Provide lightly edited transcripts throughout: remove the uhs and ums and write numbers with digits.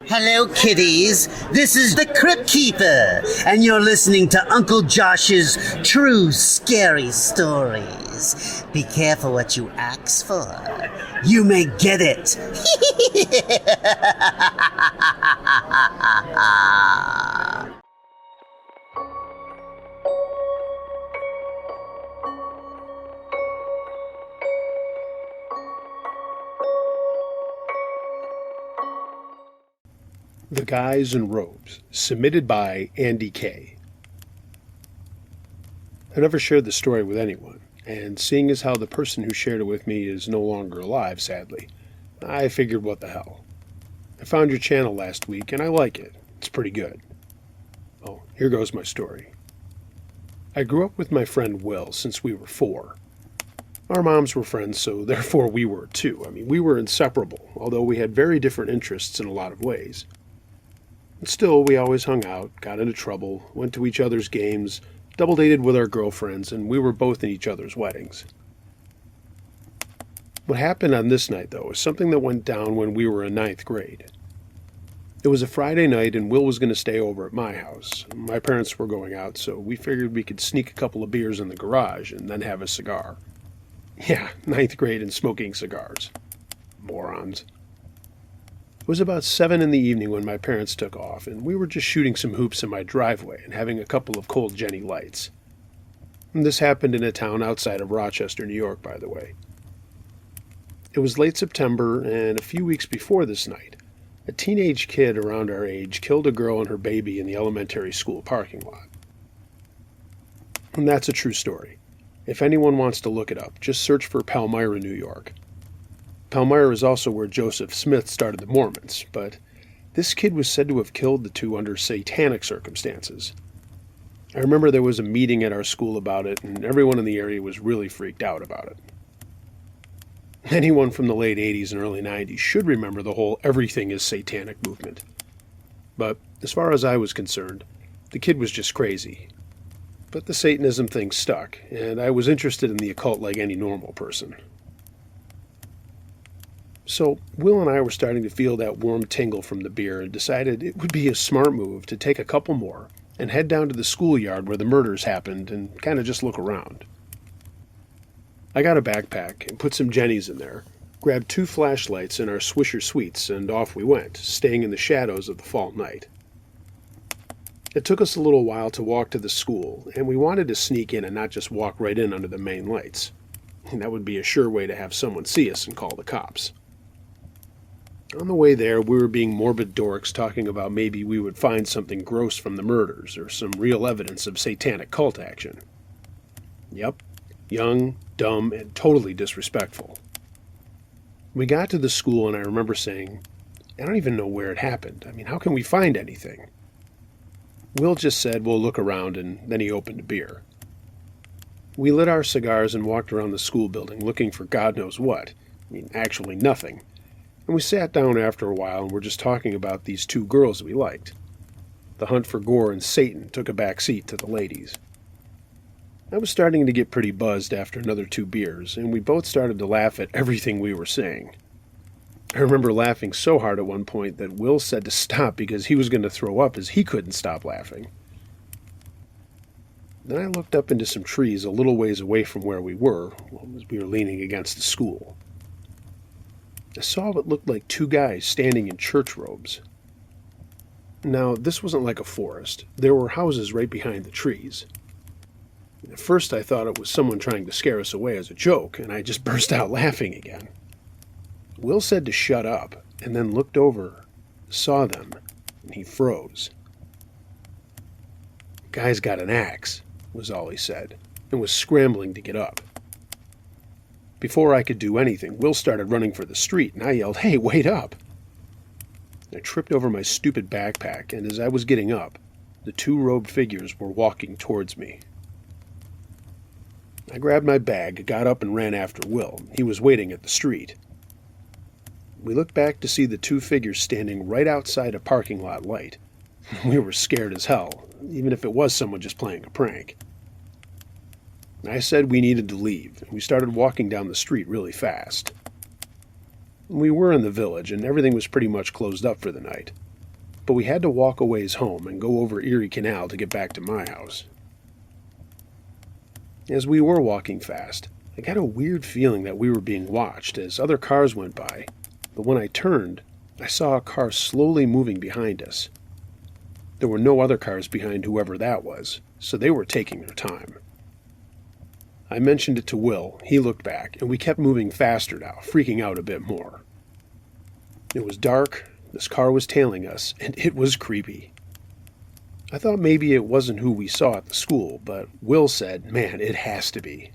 Hello, kiddies. This is the Crypt Keeper, and you're listening to Uncle Josh's True Scary Stories. Be careful what you ask for. You may get it. The Guys in Robes, submitted by Andy K. I never shared the story with anyone, and seeing as how the person who shared it with me is no longer alive, sadly, I figured what the hell. I found your channel last week, and I like it. It's pretty good. Oh, here goes my story. I grew up with my friend Will since we were 4. Our moms were friends, so therefore we were too. We were inseparable, although we had very different interests in a lot of ways. Still, we always hung out, got into trouble, went to each other's games, double dated with our girlfriends, and we were both in each other's weddings. What happened on this night, though, is something that went down when we were in 9th grade. It was a Friday night, and Will was going to stay over at my house. My parents were going out, so we figured we could sneak a couple of beers in the garage and then have a cigar. Yeah, 9th grade and smoking cigars. Morons. It was about 7 in the evening when my parents took off, and we were just shooting some hoops in my driveway and having a couple of cold Jenny lights. And this happened in a town outside of Rochester, New York, by the way. It was late September, and a few weeks before this night, a teenage kid around our age killed a girl and her baby in the elementary school parking lot. And that's a true story. If anyone wants to look it up, just search for Palmyra, New York. Palmyra is also where Joseph Smith started the Mormons, but this kid was said to have killed the two under satanic circumstances. I remember there was a meeting at our school about it, and everyone in the area was really freaked out about it. Anyone from the late 80s and early 90s should remember the whole everything is satanic movement. But as far as I was concerned, the kid was just crazy. But the Satanism thing stuck, and I was interested in the occult like any normal person. So Will and I were starting to feel that warm tingle from the beer and decided it would be a smart move to take a couple more and head down to the schoolyard where the murders happened and kind of just look around. I got a backpack and put some jennies in there, grabbed 2 flashlights and our Swisher Sweets, and off we went, staying in the shadows of the fall night. It took us a little while to walk to the school, and we wanted to sneak in and not just walk right in under the main lights. And that would be a sure way to have someone see us and call the cops. On the way there, we were being morbid dorks talking about maybe we would find something gross from the murders or some real evidence of satanic cult action. Yep, young, dumb, and totally disrespectful. We got to the school and I remember saying, I don't even know where it happened. How can we find anything? Will just said, we'll look around, and then he opened a beer. We lit our cigars and walked around the school building looking for God knows what. Actually nothing. And we sat down after a while and were just talking about these 2 girls we liked. The hunt for gore and Satan took a back seat to the ladies. I was starting to get pretty buzzed after another 2 beers, and we both started to laugh at everything we were saying. I remember laughing so hard at one point that Will said to stop because he was going to throw up as he couldn't stop laughing. Then I looked up into some trees a little ways away from where we were, as we were leaning against the school. I saw what looked like 2 guys standing in church robes. Now, this wasn't like a forest. There were houses right behind the trees. At first I thought it was someone trying to scare us away as a joke, and I just burst out laughing again. Will said to shut up, and then looked over, saw them, and he froze. "Guy's got an axe," was all he said, and was scrambling to get up. Before I could do anything, Will started running for the street, and I yelled, "Hey, wait up!" I tripped over my stupid backpack, and as I was getting up, the 2 robed figures were walking towards me. I grabbed my bag, got up, and ran after Will. He was waiting at the street. We looked back to see the 2 figures standing right outside a parking lot light. We were scared as hell, even if it was someone just playing a prank. I said we needed to leave, and we started walking down the street really fast. We were in the village, and everything was pretty much closed up for the night. but we had to walk a ways home and go over Erie Canal to get back to my house. As we were walking fast, I got a weird feeling that we were being watched as other cars went by, but when I turned, I saw a car slowly moving behind us. There were no other cars behind whoever that was, so they were taking their time. I mentioned it to Will, he looked back, and we kept moving faster now, freaking out a bit more. It was dark, this car was tailing us, and it was creepy. I thought maybe it wasn't who we saw at the school, but Will said, man, it has to be.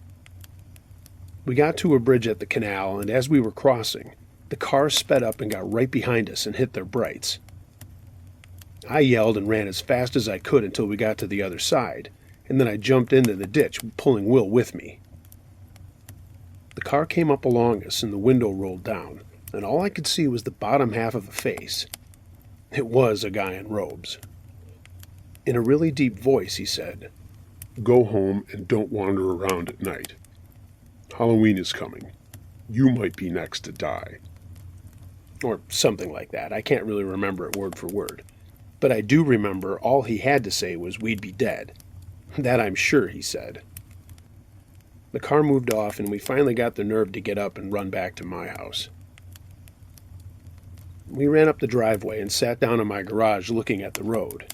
We got to a bridge at the canal, and as we were crossing, the car sped up and got right behind us and hit their brights. I yelled and ran as fast as I could until we got to the other side, and then I jumped into the ditch, pulling Will with me. The car came up along us and the window rolled down, and all I could see was the bottom half of a face. It was a guy in robes. In a really deep voice, he said, "Go home and don't wander around at night. Halloween is coming. You might be next to die." Or something like that. I can't really remember it word for word. But I do remember all he had to say was we'd be dead. That I'm sure he said. The car moved off and we finally got the nerve to get up and run back to my house. We ran up the driveway and sat down in my garage looking at the road.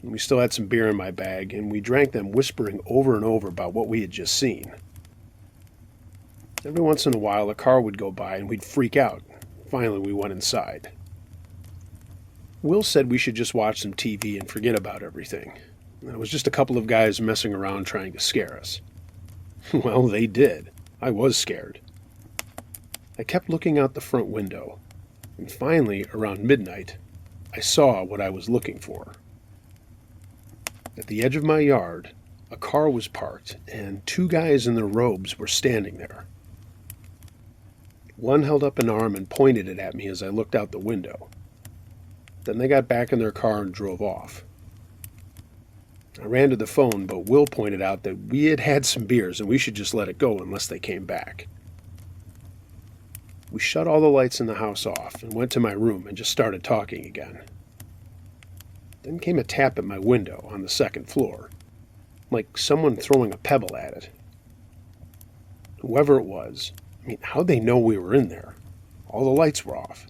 We still had some beer in my bag, and we drank them whispering over and over about what we had just seen. Every once in a while, a car would go by, and we'd freak out. Finally, we went inside. Will said we should just watch some TV and forget about everything. It was just a couple of guys messing around trying to scare us. Well, they did. I was scared. I kept looking out the front window, and finally, around midnight, I saw what I was looking for. At the edge of my yard, a car was parked, and two guys in their robes were standing there. One held up an arm and pointed it at me as I looked out the window. Then they got back in their car and drove off. I ran to the phone, but Will pointed out that we had had some beers and we should just let it go unless they came back. We shut all the lights in the house off and went to my room and just started talking again. Then came a tap at my window on the second floor, like someone throwing a pebble at it. Whoever it was, how'd they know we were in there? All the lights were off.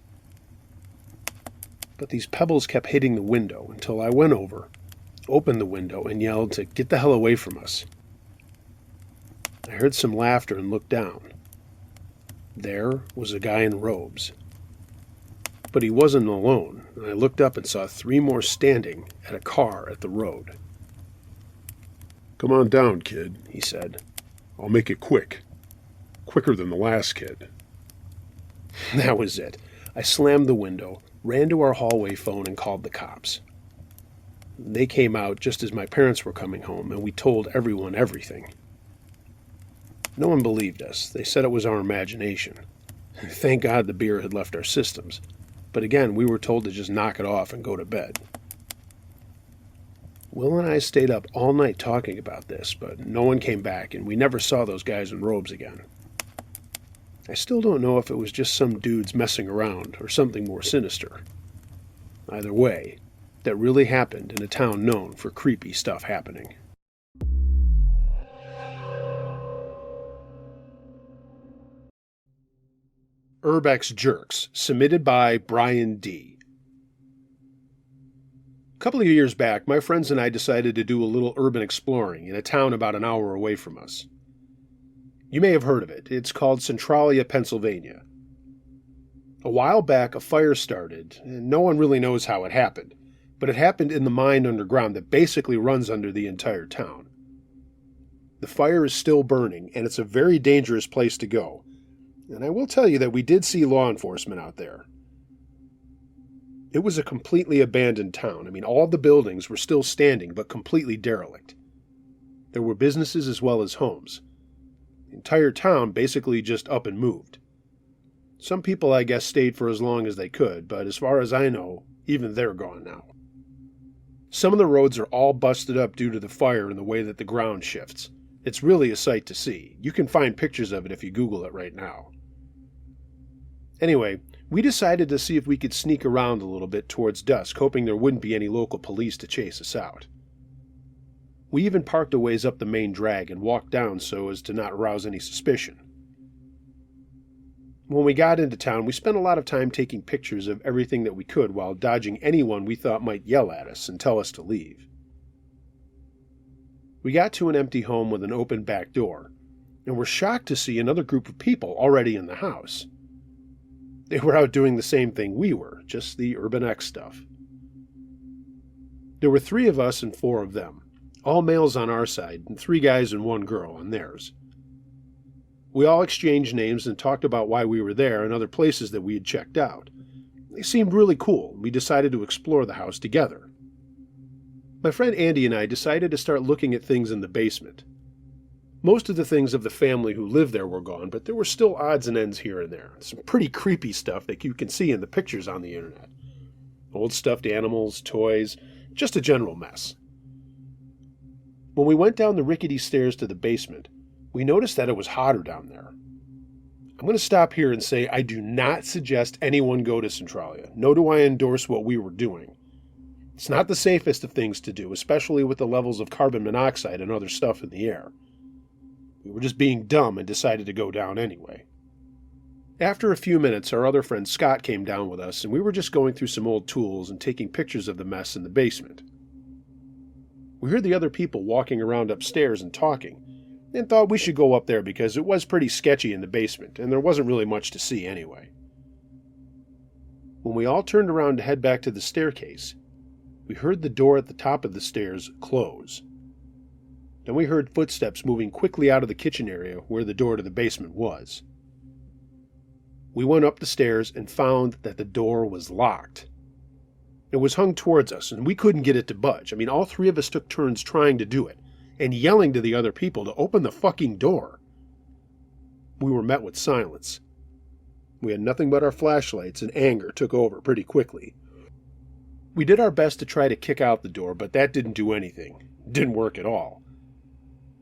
But these pebbles kept hitting the window until I went over, opened the window, and yelled to get the hell away from us. I heard some laughter and looked down. There was a guy in robes. But he wasn't alone, and I looked up and saw three more standing at a car at the road. "Come on down, kid," he said. "I'll make it quick. Quicker than the last kid." That was it. I slammed the window, ran to our hallway phone, and called the cops. They came out just as my parents were coming home, and we told everyone everything. No one believed us. They said it was our imagination. Thank God the beer had left our systems. But again, we were told to just knock it off and go to bed. Will and I stayed up all night talking about this, but no one came back, and we never saw those guys in robes again. I still don't know if it was just some dudes messing around or something more sinister. Either way, that really happened in a town known for creepy stuff happening. Urbex Jerks, submitted by Brian D. A couple of years back, my friends and I decided to do a little urban exploring in a town about an hour away from us. You may have heard of it. It's called Centralia, Pennsylvania. A while back, a fire started, and no one really knows how it happened, but it happened in the mine underground that basically runs under the entire town. The fire is still burning, and it's a very dangerous place to go. And I will tell you that we did see law enforcement out there. It was a completely abandoned town. All the buildings were still standing, but completely derelict. There were businesses as well as homes. The entire town basically just up and moved. Some people, I guess, stayed for as long as they could, but as far as I know, even they're gone now. Some of the roads are all busted up due to the fire and the way that the ground shifts. It's really a sight to see. You can find pictures of it if you Google it right now. Anyway, We decided to see if we could sneak around a little bit towards dusk, hoping there wouldn't be any local police to chase us out. We even parked a ways up the main drag and walked down so as to not arouse any suspicion. When we got into town, we spent a lot of time taking pictures of everything that we could while dodging anyone we thought might yell at us and tell us to leave. We got to an empty home with an open back door, and were shocked to see another group of people already in the house. They were out doing the same thing we were, just the Urban X stuff. There were 3 of us and 4 of them, all males on our side, and 3 guys and 1 girl on theirs. We all exchanged names and talked about why we were there and other places that we had checked out. They seemed really cool, and we decided to explore the house together. My friend Andy and I decided to start looking at things in the basement. Most of the things of the family who lived there were gone, but there were still odds and ends here and there. Some pretty creepy stuff that you can see in the pictures on the internet. Old stuffed animals, toys, just a general mess. When we went down the rickety stairs to the basement, we noticed that it was hotter down there. I'm going to stop here and say I do not suggest anyone go to Centralia, nor do I endorse what we were doing. It's not the safest of things to do, especially with the levels of carbon monoxide and other stuff in the air. We were just being dumb and decided to go down anyway. After a few minutes, our other friend Scott came down with us, and we were just going through some old tools and taking pictures of the mess in the basement. We heard the other people walking around upstairs and talking, and thought we should go up there because it was pretty sketchy in the basement, and there wasn't really much to see anyway. When we all turned around to head back to the staircase, we heard the door at the top of the stairs close. Then we heard footsteps moving quickly out of the kitchen area where the door to the basement was. We went up the stairs and found that the door was locked. It was hung towards us, and we couldn't get it to budge. All 3 of us took turns trying to do it, and yelling to the other people to open the fucking door. We were met with silence. We had nothing but our flashlights, and anger took over pretty quickly. We did our best to try to kick out the door, but that didn't do anything. It didn't work at all.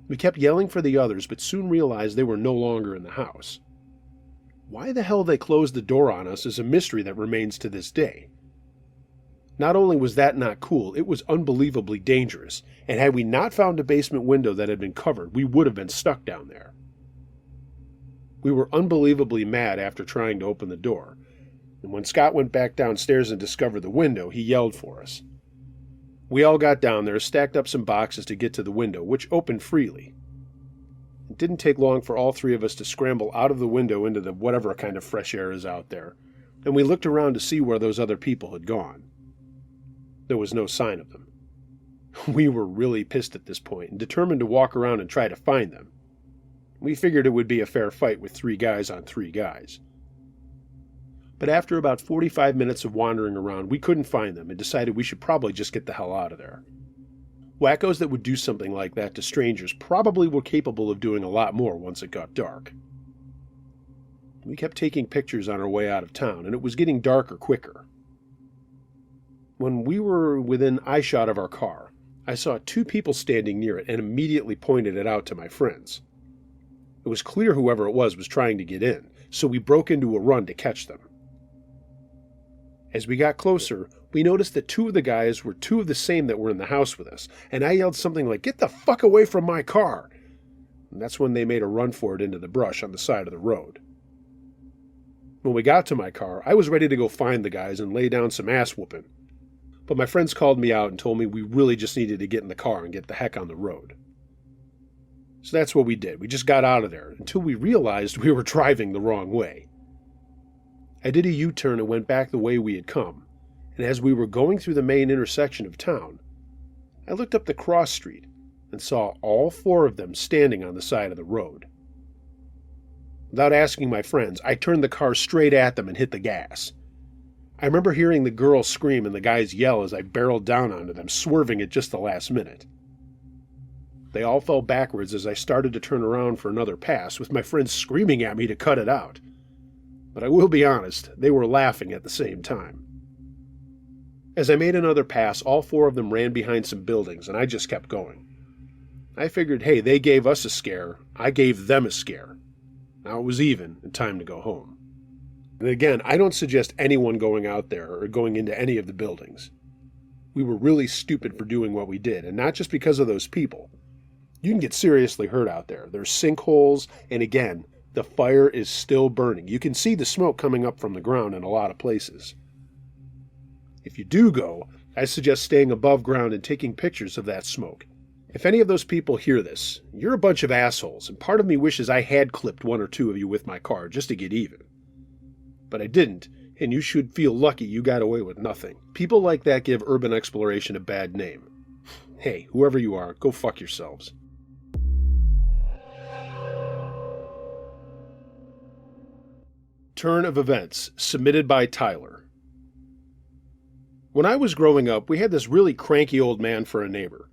We kept yelling for the others, but soon realized they were no longer in the house. Why the hell they closed the door on us is a mystery that remains to this day. Not only was that not cool, it was unbelievably dangerous, and had we not found a basement window that had been covered, we would have been stuck down there. We were unbelievably mad after trying to open the door, and when Scott went back downstairs and discovered the window, he yelled for us. We all got down there, stacked up some boxes to get to the window, which opened freely. It didn't take long for all 3 of us to scramble out of the window into the whatever kind of fresh air is out there, and we looked around to see where those other people had gone. There was no sign of them. We were really pissed at this point and determined to walk around and try to find them. We figured it would be a fair fight with 3 guys on 3 guys. But after about 45 minutes of wandering around, we couldn't find them and decided we should probably just get the hell out of there. Wackos that would do something like that to strangers probably were capable of doing a lot more once it got dark. We kept taking pictures on our way out of town, and it was getting darker quicker. When we were within eyeshot of our car, I saw 2 people standing near it and immediately pointed it out to my friends. It was clear whoever it was trying to get in, so we broke into a run to catch them. As we got closer, we noticed that 2 of the guys were 2 of the same that were in the house with us, and I yelled something like, "Get the fuck away from my car!" And that's when they made a run for it into the brush on the side of the road. When we got to my car, I was ready to go find the guys and lay down some ass whooping. But my friends called me out and told me we really just needed to get in the car and get the heck on the road. So that's what we did. We just got out of there until we realized we were driving the wrong way. I did a U-turn and went back the way we had come, and as we were going through the main intersection of town, I looked up the cross street and saw all 4 of them standing on the side of the road. Without asking my friends, I turned the car straight at them and hit the gas. I remember hearing the girl scream and the guys yell as I barreled down onto them, swerving at just the last minute. They all fell backwards as I started to turn around for another pass, with my friends screaming at me to cut it out. But I will be honest, they were laughing at the same time. As I made another pass, all 4 of them ran behind some buildings, and I just kept going. I figured, hey, they gave us a scare, I gave them a scare. Now it was even, and time to go home. And again, I don't suggest anyone going out there or going into any of the buildings. We were really stupid for doing what we did, and not just because of those people. You can get seriously hurt out there. There's sinkholes, and again, the fire is still burning. You can see the smoke coming up from the ground in a lot of places. If you do go, I suggest staying above ground and taking pictures of that smoke. If any of those people hear this, you're a bunch of assholes, and part of me wishes I had clipped one or two of you with my car just to get even. But I didn't, and you should feel lucky you got away with nothing. People like that give urban exploration a bad name. Hey, whoever you are, go fuck yourselves. Turn of events, submitted by Tyler. When I was growing up, we had this really cranky old man for a neighbor.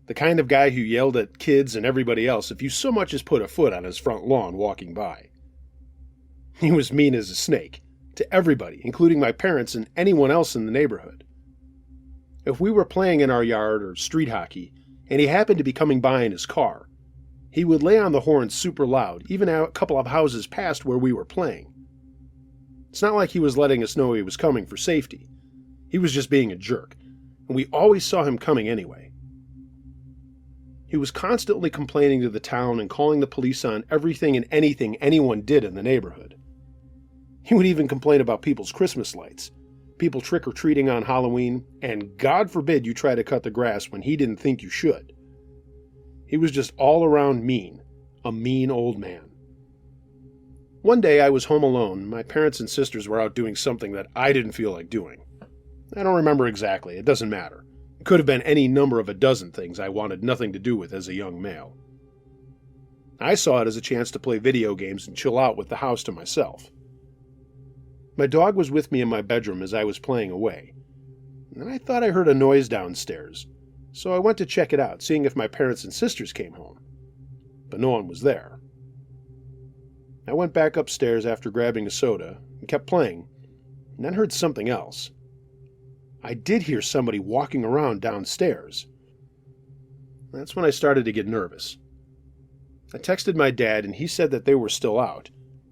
The kind of guy who yelled at kids and everybody else if you so much as put a foot on his front lawn walking by. He was mean as a snake, to everybody, including my parents and anyone else in the neighborhood. If we were playing in our yard or street hockey, and he happened to be coming by in his car, he would lay on the horn super loud, even a couple of houses past where we were playing. It's not like he was letting us know he was coming for safety. He was just being a jerk, and we always saw him coming anyway. He was constantly complaining to the town and calling the police on everything and anything anyone did in the neighborhood. He would even complain about people's Christmas lights, people trick-or-treating on Halloween, and God forbid you try to cut the grass when he didn't think you should. He was just all around mean, a mean old man. One day I was home alone. My parents and sisters were out doing something that I didn't feel like doing. I don't remember exactly, it doesn't matter. It could have been any number of a dozen things I wanted nothing to do with as a young male. I saw it as a chance to play video games and chill out with the house to myself. My dog was with me in my bedroom as I was playing away, and I thought I heard a noise downstairs, so I went to check it out, seeing if my parents and sisters came home. But no one was there. I went back upstairs after grabbing a soda and kept playing, and then heard something else. I did hear somebody walking around downstairs. That's when I started to get nervous. I texted my dad, and he said that they were still out,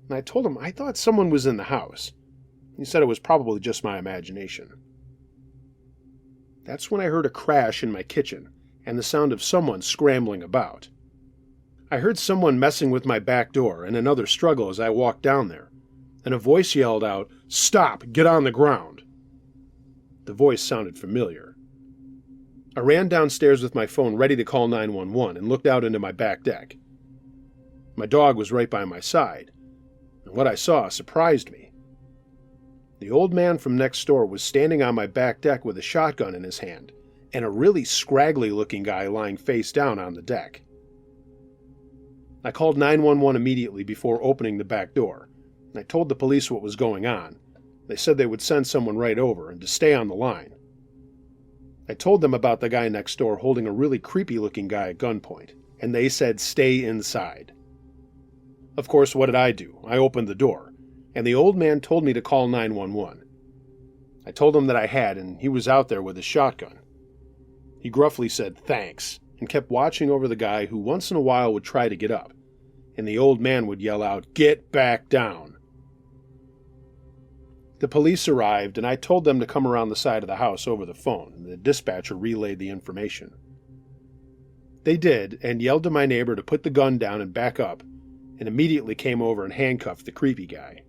and I told him I thought someone was in the house. He said it was probably just my imagination. That's when I heard a crash in my kitchen, and the sound of someone scrambling about. I heard someone messing with my back door and another struggle as I walked down there, and a voice yelled out, "Stop! Get on the ground!" The voice sounded familiar. I ran downstairs with my phone ready to call 911 and looked out into my back deck. My dog was right by my side, and what I saw surprised me. The old man from next door was standing on my back deck with a shotgun in his hand, and a really scraggly-looking guy lying face down on the deck. I called 911 immediately before opening the back door, and I told the police what was going on. They said they would send someone right over and to stay on the line. I told them about the guy next door holding a really creepy-looking guy at gunpoint, and they said stay inside. Of course, what did I do? I opened the door, and the old man told me to call 911. I told him that I had, and he was out there with his shotgun. He gruffly said thanks, and kept watching over the guy who once in a while would try to get up, and the old man would yell out, "Get back down!" The police arrived, and I told them to come around the side of the house over the phone, and the dispatcher relayed the information. They did, and yelled to my neighbor to put the gun down and back up, and immediately came over and handcuffed the creepy guy.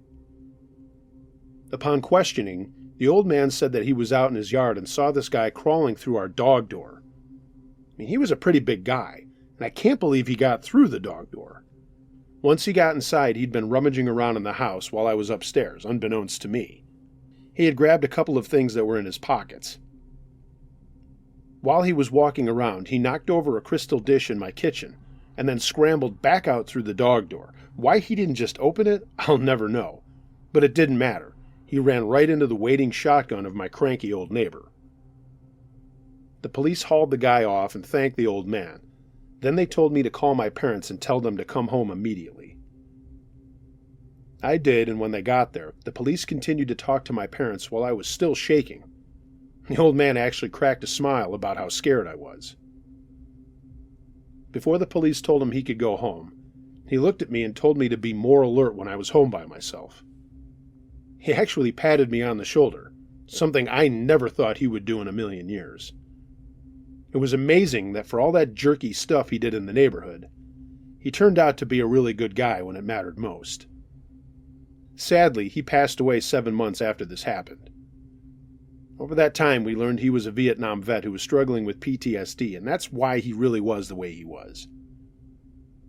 Upon questioning, the old man said that he was out in his yard and saw this guy crawling through our dog door. I mean, he was a pretty big guy, and I can't believe he got through the dog door. Once he got inside, he'd been rummaging around in the house while I was upstairs, unbeknownst to me. He had grabbed a couple of things that were in his pockets. While he was walking around, he knocked over a crystal dish in my kitchen, and then scrambled back out through the dog door. Why he didn't just open it, I'll never know. But it didn't matter. He ran right into the waiting shotgun of my cranky old neighbor. The police hauled the guy off and thanked the old man. Then they told me to call my parents and tell them to come home immediately. I did, and when they got there, the police continued to talk to my parents while I was still shaking. The old man actually cracked a smile about how scared I was. Before the police told him he could go home, he looked at me and told me to be more alert when I was home by myself. He actually patted me on the shoulder, something I never thought he would do in a million years. It was amazing that for all that jerky stuff he did in the neighborhood, he turned out to be a really good guy when it mattered most. Sadly, he passed away 7 months after this happened. Over that time, we learned he was a Vietnam vet who was struggling with PTSD, and that's why he really was the way he was.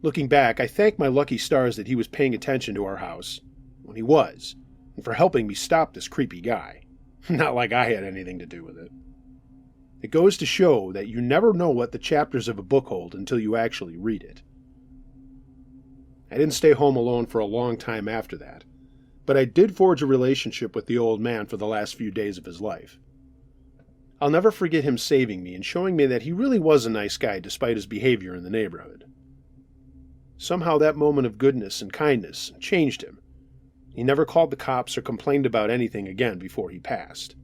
Looking back, I thank my lucky stars that he was paying attention to our house, when he was, and for helping me stop this creepy guy. Not like I had anything to do with it. It goes to show that you never know what the chapters of a book hold until you actually read it. I didn't stay home alone for a long time after that, but I did forge a relationship with the old man for the last few days of his life. I'll never forget him saving me and showing me that he really was a nice guy despite his behavior in the neighborhood. Somehow that moment of goodness and kindness changed him. He never called the cops or complained about anything again before he passed.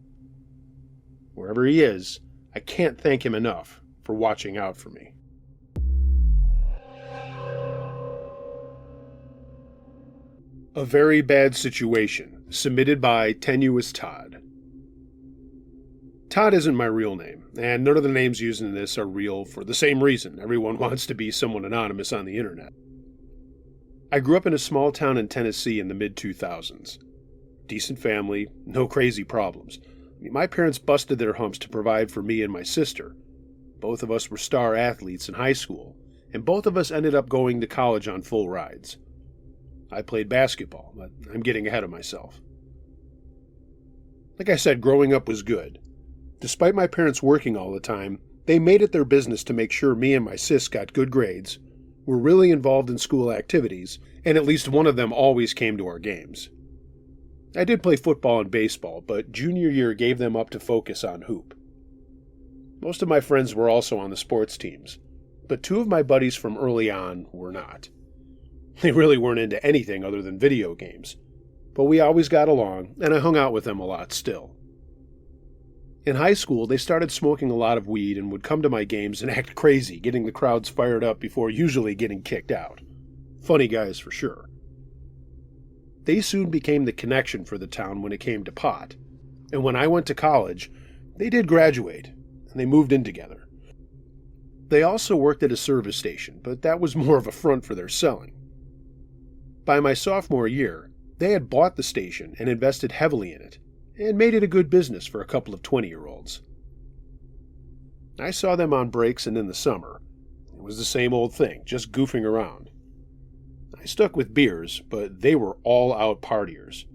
Wherever he is, I can't thank him enough for watching out for me. A Very Bad Situation, submitted by Tenuous Todd. Todd isn't my real name, and none of the names used in this are real for the same reason. Everyone wants to be someone anonymous on the internet. I grew up in a small town in Tennessee in the mid-2000s. Decent family, no crazy problems. My parents busted their humps to provide for me and my sister. Both of us were star athletes in high school, and both of us ended up going to college on full rides. I played basketball, but I'm getting ahead of myself. Like I said, growing up was good. Despite my parents working all the time, they made it their business to make sure me and my sis got good grades, were really involved in school activities, and at least one of them always came to our games. I did play football and baseball, but junior year gave them up to focus on hoop. Most of my friends were also on the sports teams, but 2 of my buddies from early on were not. They really weren't into anything other than video games, but we always got along, and I hung out with them a lot still. In high school, they started smoking a lot of weed and would come to my games and act crazy, getting the crowds fired up before usually getting kicked out. Funny guys for sure. They soon became the connection for the town when it came to pot, and when I went to college, they did graduate, and they moved in together. They also worked at a service station, but that was more of a front for their selling. By my sophomore year, they had bought the station and invested heavily in it, and made it a good business for a couple of 20-year-olds. I saw them on breaks and in the summer. It was the same old thing, just goofing around. I stuck with beers, but they were all-out partiers.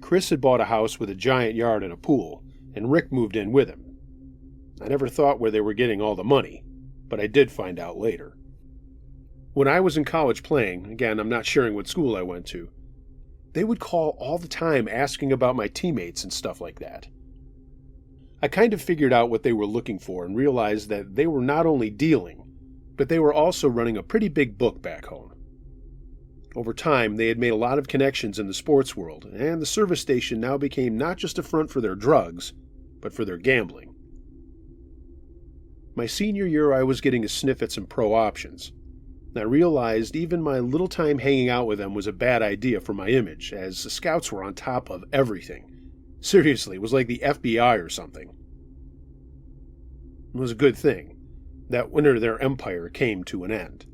Chris had bought a house with a giant yard and a pool, and Rick moved in with him. I never thought where they were getting all the money, but I did find out later. When I was in college playing, again, I'm not sharing what school I went to, they would call all the time asking about my teammates and stuff like that. I kind of figured out what they were looking for and realized that they were not only dealing, but they were also running a pretty big book back home. Over time, they had made a lot of connections in the sports world, and the service station now became not just a front for their drugs, but for their gambling. My senior year, I was getting a sniff at some pro options. I realized even my little time hanging out with them was a bad idea for my image, as the scouts were on top of everything. Seriously, it was like the FBI or something. It was a good thing. That winter their empire came to an end.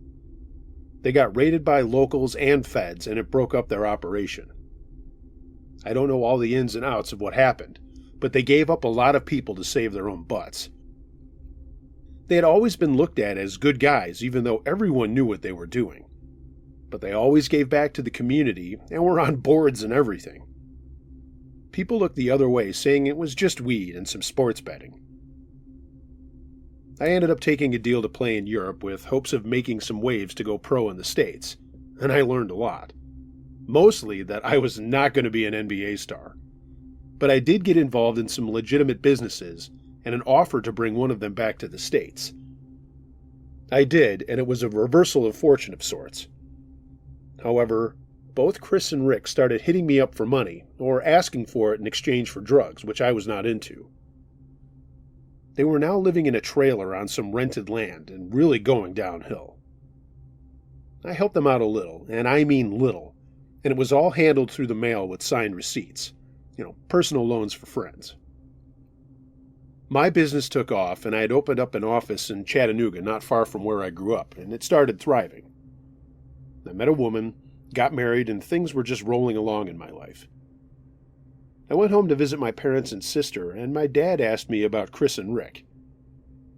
They got raided by locals and feds, and it broke up their operation. I don't know all the ins and outs of what happened, but they gave up a lot of people to save their own butts. They had always been looked at as good guys, even though everyone knew what they were doing. But they always gave back to the community and were on boards and everything. People looked the other way, saying it was just weed and some sports betting. I ended up taking a deal to play in Europe with hopes of making some waves to go pro in the States, and I learned a lot. Mostly that I was not going to be an NBA star. But I did get involved in some legitimate businesses and an offer to bring one of them back to the States. I did, and it was a reversal of fortune of sorts. However, both Chris and Rick started hitting me up for money, or asking for it in exchange for drugs, which I was not into. They were now living in a trailer on some rented land and really going downhill. I helped them out a little, and I mean little, and it was all handled through the mail with signed receipts. Personal loans for friends. My business took off, and I had opened up an office in Chattanooga, not far from where I grew up, and it started thriving. I met a woman, got married, and things were just rolling along in my life. I went home to visit my parents and sister, and my dad asked me about Chris and Rick.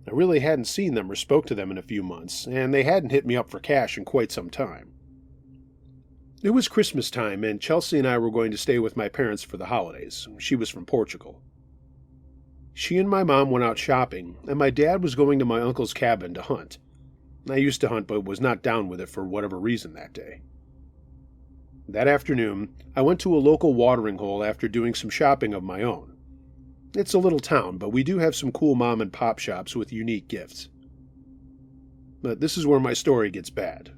I really hadn't seen them or spoke to them in a few months, and they hadn't hit me up for cash in quite some time. It was Christmas time, and Chelsea and I were going to stay with my parents for the holidays. She was from Portugal. She and my mom went out shopping, and my dad was going to my uncle's cabin to hunt. I used to hunt, but was not down with it for whatever reason that day. That afternoon, I went to a local watering hole after doing some shopping of my own. It's a little town, but we do have some cool mom and pop shops with unique gifts. But this is where my story gets bad.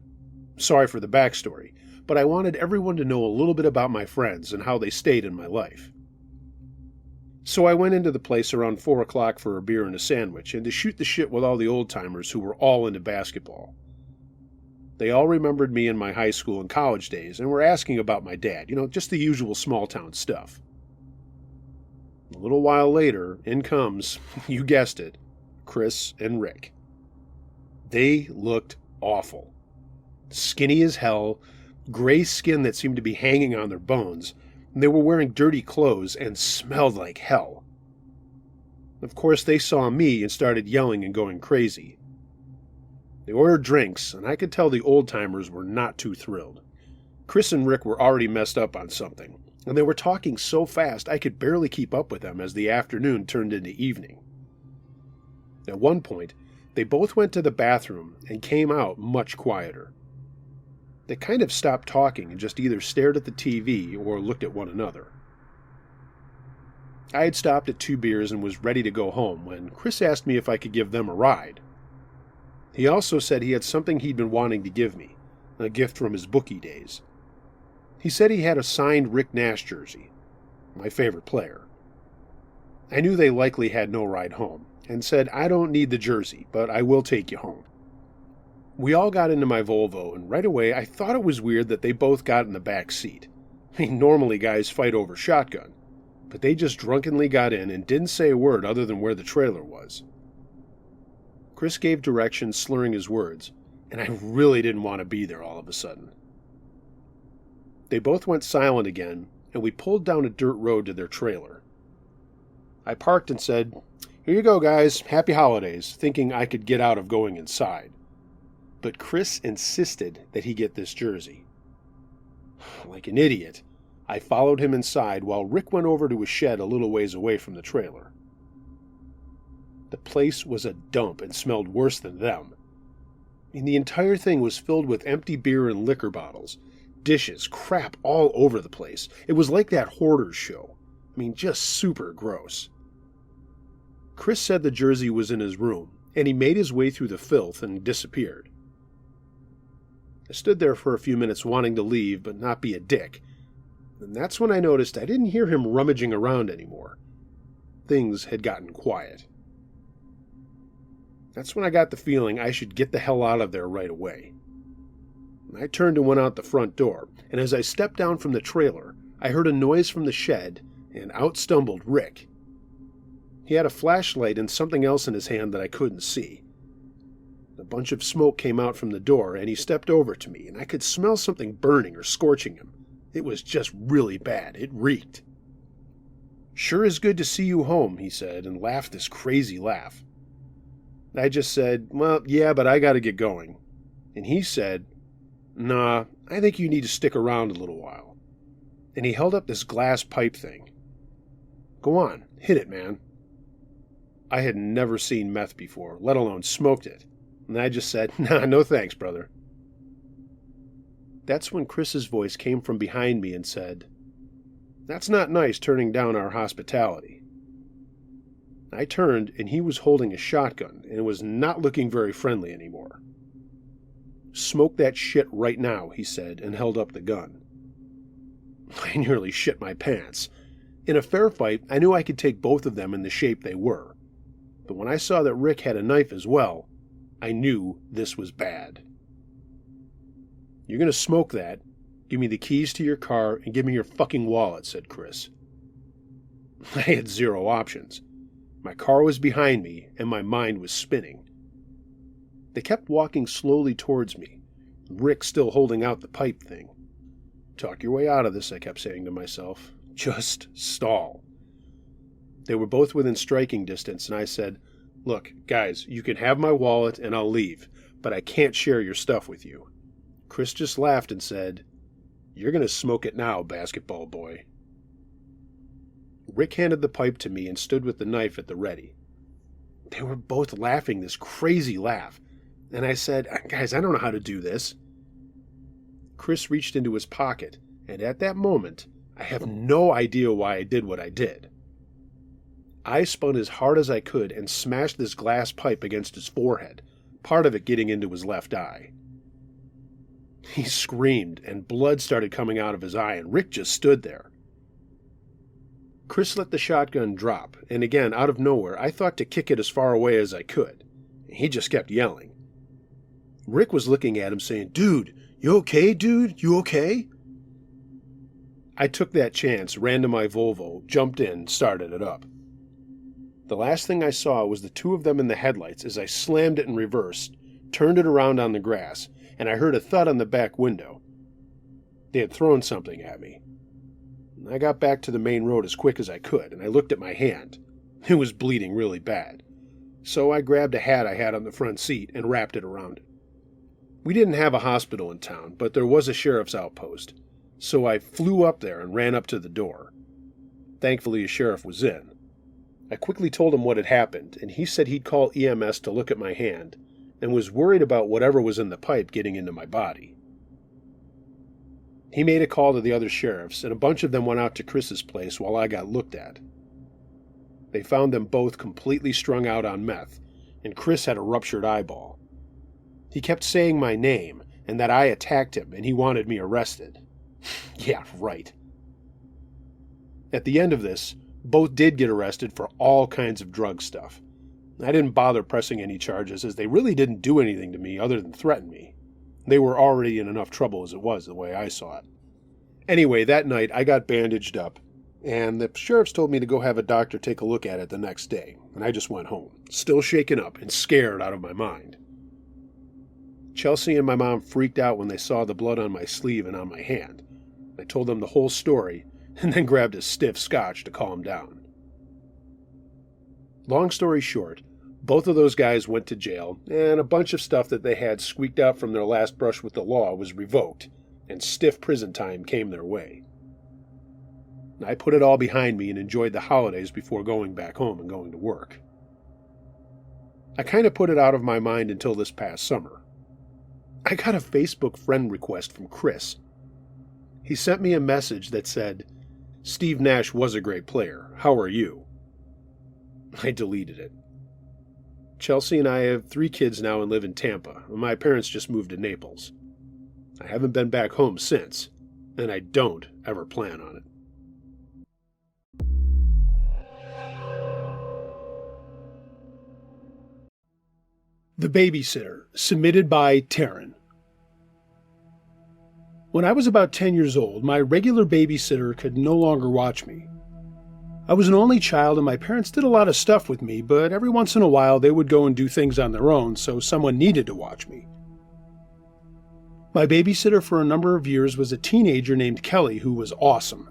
Sorry for the backstory, but I wanted everyone to know a little bit about my friends and how they stayed in my life. So I went into the place around 4 o'clock for a beer and a sandwich and to shoot the shit with all the old-timers who were all into basketball. They all remembered me in my high school and college days and were asking about my dad, just the usual small-town stuff. A little while later, in comes, you guessed it, Chris and Rick. They looked awful. Skinny as hell, gray skin that seemed to be hanging on their bones, and they were wearing dirty clothes and smelled like hell. Of course, they saw me and started yelling and going crazy. They ordered drinks, and I could tell the old-timers were not too thrilled. Chris and Rick were already messed up on something, and they were talking so fast I could barely keep up with them as the afternoon turned into evening. At one point, they both went to the bathroom and came out much quieter. They kind of stopped talking and just either stared at the TV or looked at one another. I had stopped at 2 beers and was ready to go home when Chris asked me if I could give them a ride. He also said he had something he'd been wanting to give me, a gift from his bookie days. He said he had a signed Rick Nash jersey, my favorite player. I knew they likely had no ride home, and said I don't need the jersey, but I will take you home. We all got into my Volvo, and right away I thought it was weird that they both got in the back seat. Normally guys fight over shotgun, but they just drunkenly got in and didn't say a word other than where the trailer was. Chris gave directions, slurring his words, and I really didn't want to be there all of a sudden. They both went silent again, and we pulled down a dirt road to their trailer. I parked and said, "Here you go, guys, happy holidays," thinking I could get out of going inside. But Chris insisted that he get this jersey. Like an idiot, I followed him inside while Rick went over to a shed a little ways away from the trailer. The place was a dump and smelled worse than them. The entire thing was filled with empty beer and liquor bottles, dishes, crap all over the place. It was like that hoarder's show. Just super gross. Chris said the jersey was in his room, and he made his way through the filth and disappeared. I stood there for a few minutes wanting to leave but not be a dick, and that's when I noticed I didn't hear him rummaging around anymore. Things had gotten quiet. That's when I got the feeling I should get the hell out of there right away. I turned and went out the front door, and as I stepped down from the trailer, I heard a noise from the shed, and out stumbled Rick. He had a flashlight and something else in his hand that I couldn't see. A bunch of smoke came out from the door, and he stepped over to me, and I could smell something burning or scorching him. It was just really bad. It reeked. "Sure is good to see you home," he said, and laughed this crazy laugh. I just said, "Well, yeah, but I gotta get going." And he said, "Nah, I think you need to stick around a little while." And he held up this glass pipe thing. "Go on, hit it, man." I had never seen meth before, let alone smoked it. And I just said, "Nah, no thanks, brother." That's when Chris's voice came from behind me and said, "That's not nice, turning down our hospitality." I turned, and he was holding a shotgun, and was not looking very friendly anymore. "Smoke that shit right now," he said, and held up the gun. I nearly shit my pants. In a fair fight, I knew I could take both of them in the shape they were. But when I saw that Rick had a knife as well, I knew this was bad. "You're going to smoke that, Give me the keys to your car and give me your fucking wallet, said Chris. I had zero options. My car was behind me, and my mind was spinning. They kept walking slowly towards me, Rick still holding out the pipe thing. Talk your way out of this, I kept saying to myself. Just stall. They were both within striking distance, and I said, Look, guys, you can have my wallet and I'll leave, but I can't share your stuff with you. Chris just laughed and said, You're going to smoke it now, basketball boy. Rick handed the pipe to me and stood with the knife at the ready. They were both laughing this crazy laugh, and I said, Guys, I don't know how to do this. Chris reached into his pocket, and at that moment, I have no idea why I did what I did. I spun as hard as I could and smashed this glass pipe against his forehead, part of it getting into his left eye. He screamed, and blood started coming out of his eye, and Rick just stood there. Chris let the shotgun drop, and again, out of nowhere, I thought to kick it as far away as I could. He just kept yelling. Rick was looking at him saying, Dude, you okay, dude? You okay? I took that chance, ran to my Volvo, jumped in, started it up. The last thing I saw was the two of them in the headlights as I slammed it in reverse, turned it around on the grass, and I heard a thud on the back window. They had thrown something at me. I got back to the main road as quick as I could, and I looked at my hand. It was bleeding really bad. So I grabbed a hat I had on the front seat and wrapped it around it. We didn't have a hospital in town, but there was a sheriff's outpost, so I flew up there and ran up to the door. Thankfully, a sheriff was in. I quickly told him what had happened, and he said he'd call EMS to look at my hand, and was worried about whatever was in the pipe getting into my body. He made a call to the other sheriffs, and a bunch of them went out to Chris's place while I got looked at. They found them both completely strung out on meth, and Chris had a ruptured eyeball. He kept saying my name, and that I attacked him, and he wanted me arrested. Yeah, right. At the end of this, both did get arrested for all kinds of drug stuff. I didn't bother pressing any charges, as they really didn't do anything to me other than threaten me. They were already in enough trouble as it was, the way I saw it. Anyway, that night I got bandaged up, and the sheriffs told me to go have a doctor take a look at it the next day, and I just went home, still shaken up and scared out of my mind. Chelsea and my mom freaked out when they saw the blood on my sleeve and on my hand. I told them the whole story, and then grabbed a stiff scotch to calm down. Long story short, both of those guys went to jail, and a bunch of stuff that they had squeaked out from their last brush with the law was revoked, and stiff prison time came their way. I put it all behind me and enjoyed the holidays before going back home and going to work. I kind of put it out of my mind until this past summer. I got a Facebook friend request from Chris. He sent me a message that said, Steve Nash was a great player. How are you? I deleted it. Chelsea and I have 3 kids now and live in Tampa, and my parents just moved to Naples. I haven't been back home since, and I don't ever plan on it. The Babysitter, submitted by Taryn. When I was about 10 years old, my regular babysitter could no longer watch me. I was an only child and my parents did a lot of stuff with me, but every once in a while they would go and do things on their own, so someone needed to watch me. My babysitter for a number of years was a teenager named Kelly who was awesome.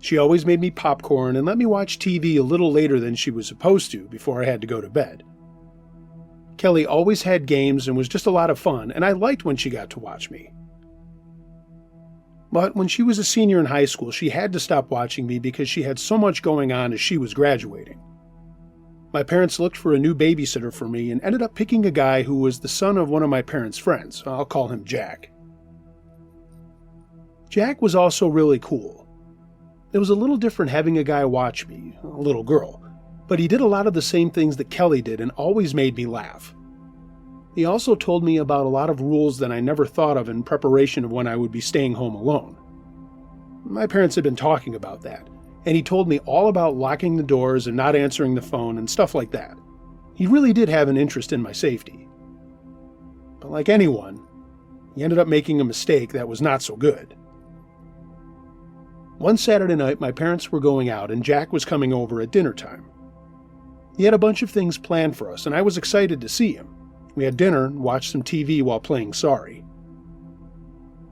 She always made me popcorn and let me watch TV a little later than she was supposed to before I had to go to bed. Kelly always had games and was just a lot of fun, and I liked when she got to watch me. But when she was a senior in high school, she had to stop watching me because she had so much going on as she was graduating. My parents looked for a new babysitter for me and ended up picking a guy who was the son of one of my parents' friends. I'll call him Jack. Jack was also really cool. It was a little different having a guy watch me, a little girl, but he did a lot of the same things that Kelly did and always made me laugh. He also told me about a lot of rules that I never thought of in preparation of when I would be staying home alone. My parents had been talking about that, and he told me all about locking the doors and not answering the phone and stuff like that. He really did have an interest in my safety. But like anyone, he ended up making a mistake that was not so good. One Saturday night, my parents were going out and Jack was coming over at dinner time. He had a bunch of things planned for us, and I was excited to see him. We had dinner and watched some TV while playing Sorry.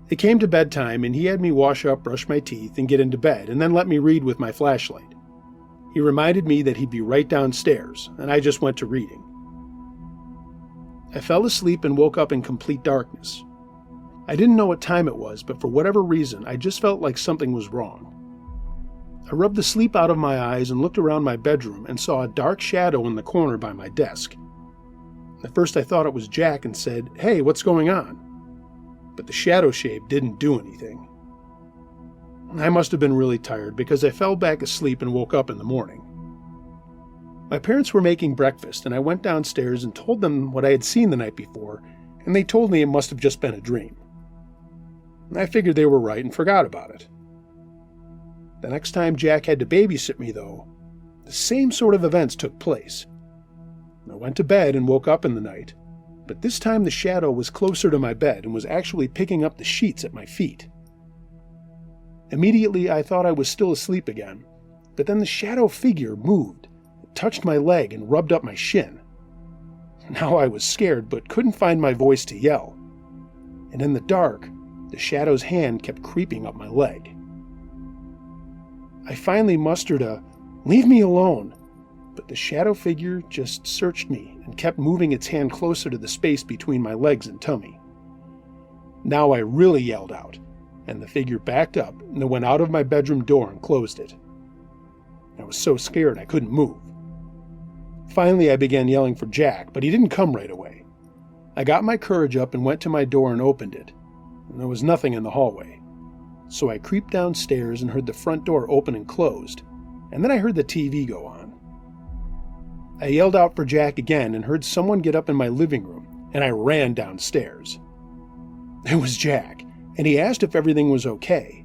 It came to bedtime, and he had me wash up, brush my teeth, and get into bed, and then let me read with my flashlight. He reminded me that he'd be right downstairs, and I just went to reading. I fell asleep and woke up in complete darkness. I didn't know what time it was, but for whatever reason, I just felt like something was wrong. I rubbed the sleep out of my eyes and looked around my bedroom and saw a dark shadow in the corner by my desk. At first I thought it was Jack and said, "Hey, what's going on?" But the shadow shape didn't do anything. I must have been really tired because I fell back asleep and woke up in the morning. My parents were making breakfast, and I went downstairs and told them what I had seen the night before, and they told me it must have just been a dream. I figured they were right and forgot about it. The next time Jack had to babysit me, though, the same sort of events took place. I went to bed and woke up in the night, but this time the shadow was closer to my bed and was actually picking up the sheets at my feet. Immediately I thought I was still asleep again, but then the shadow figure moved, touched my leg and rubbed up my shin. Now I was scared but couldn't find my voice to yell, and in the dark, the shadow's hand kept creeping up my leg. I finally mustered a, "Leave me alone," but the shadow figure just searched me and kept moving its hand closer to the space between my legs and tummy. Now I really yelled out, and the figure backed up and went out of my bedroom door and closed it. I was so scared I couldn't move. Finally I began yelling for Jack, but he didn't come right away. I got my courage up and went to my door and opened it, and there was nothing in the hallway. So I creeped downstairs and heard the front door open and closed, and then I heard the TV go on. I yelled out for Jack again and heard someone get up in my living room, and I ran downstairs. It was Jack, and he asked if everything was okay.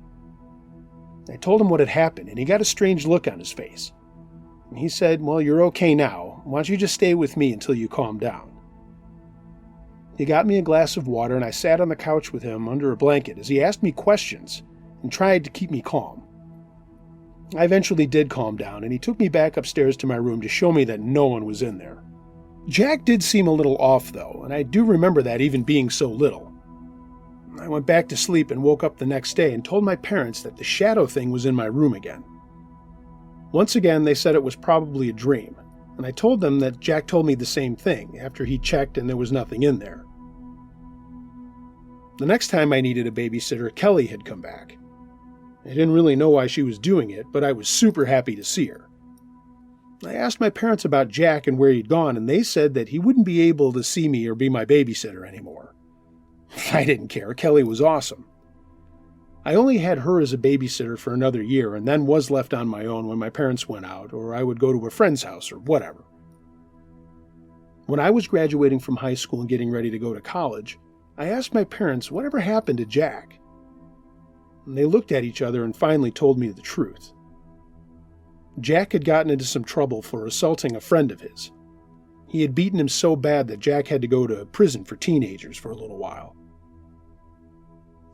I told him what had happened, and he got a strange look on his face. And he said, "Well, you're okay now. Why don't you just stay with me until you calm down?" He got me a glass of water, and I sat on the couch with him under a blanket as he asked me questions and tried to keep me calm. I eventually did calm down, and he took me back upstairs to my room to show me that no one was in there. Jack did seem a little off, though, and I do remember that even being so little. I went back to sleep and woke up the next day and told my parents that the shadow thing was in my room again. Once again, they said it was probably a dream, and I told them that Jack told me the same thing after he checked and there was nothing in there. The next time I needed a babysitter, Kelly had come back. I didn't really know why she was doing it, but I was super happy to see her. I asked my parents about Jack and where he'd gone, and they said that he wouldn't be able to see me or be my babysitter anymore. I didn't care. Kelly was awesome. I only had her as a babysitter for another year and then was left on my own when my parents went out, or I would go to a friend's house or whatever. When I was graduating from high school and getting ready to go to college, I asked my parents whatever happened to Jack. And they looked at each other and finally told me the truth. Jack had gotten into some trouble for assaulting a friend of his. He had beaten him so bad that Jack had to go to prison for teenagers for a little while.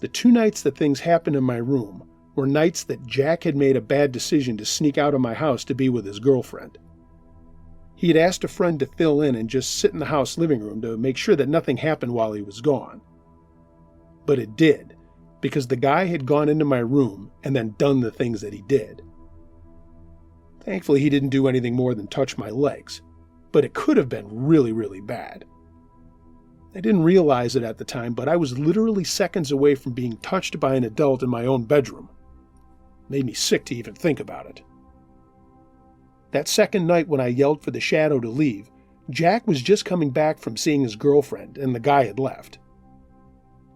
The 2 nights that things happened in my room were nights that Jack had made a bad decision to sneak out of my house to be with his girlfriend. He had asked a friend to fill in and just sit in the house living room to make sure that nothing happened while he was gone. But it did, because the guy had gone into my room and then done the things that he did. Thankfully, he didn't do anything more than touch my legs, but it could have been really, really bad. I didn't realize it at the time, but I was literally seconds away from being touched by an adult in my own bedroom. It made me sick to even think about it. That second night when I yelled for the shadow to leave, Jack was just coming back from seeing his girlfriend, and the guy had left.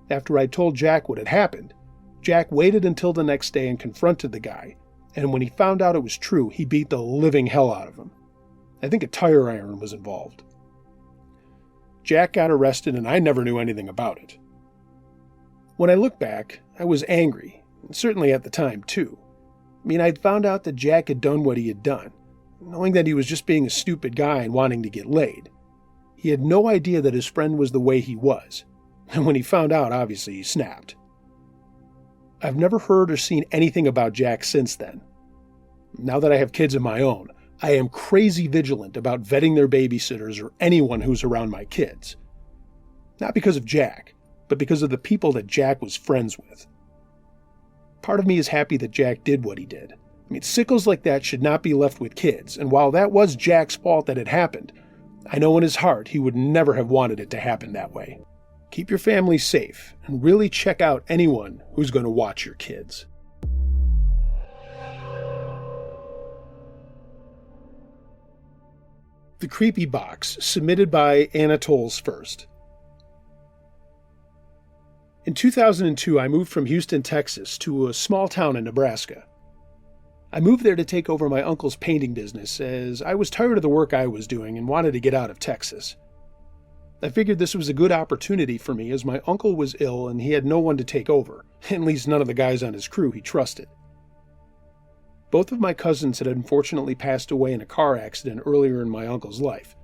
After I told Jack what had happened, Jack waited until the next day and confronted the guy, and when he found out it was true, he beat the living hell out of him. I think a tire iron was involved. Jack got arrested, and I never knew anything about it. When I look back, I was angry, and certainly at the time, too. I'd found out that Jack had done what he had done, knowing that he was just being a stupid guy and wanting to get laid. He had no idea that his friend was the way he was, and when he found out, obviously, he snapped. I've never heard or seen anything about Jack since then. Now that I have kids of my own, I am crazy vigilant about vetting their babysitters or anyone who's around my kids. Not because of Jack, but because of the people that Jack was friends with. Part of me is happy that Jack did what he did. I mean, sickos like that should not be left with kids, and while that was Jack's fault that it happened, I know in his heart he would never have wanted it to happen that way. Keep your family safe, and really check out anyone who's going to watch your kids. The Creepy Box, submitted by Anatole's First. In 2002, I moved from Houston, Texas, to a small town in Nebraska. I moved there to take over my uncle's painting business, as I was tired of the work I was doing and wanted to get out of Texas. I figured this was a good opportunity for me, as my uncle was ill and he had no one to take over, at least none of the guys on his crew he trusted. Both of my cousins had unfortunately passed away in a car accident earlier in my uncle's life.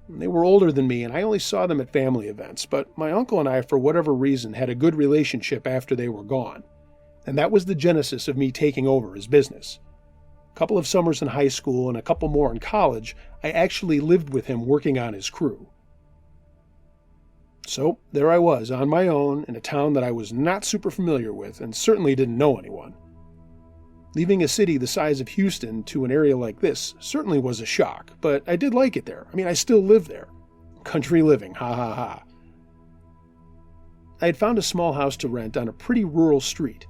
They were older than me, and I only saw them at family events, but my uncle and I, for whatever reason, had a good relationship after they were gone, and that was the genesis of me taking over his business. A couple of summers in high school and a couple more in college, I actually lived with him working on his crew. So there I was, on my own, in a town that I was not super familiar with and certainly didn't know anyone. Leaving a city the size of Houston to an area like this certainly was a shock, but I did like it there. I mean, I still live there. Country living, ha ha ha. I had found a small house to rent on a pretty rural street.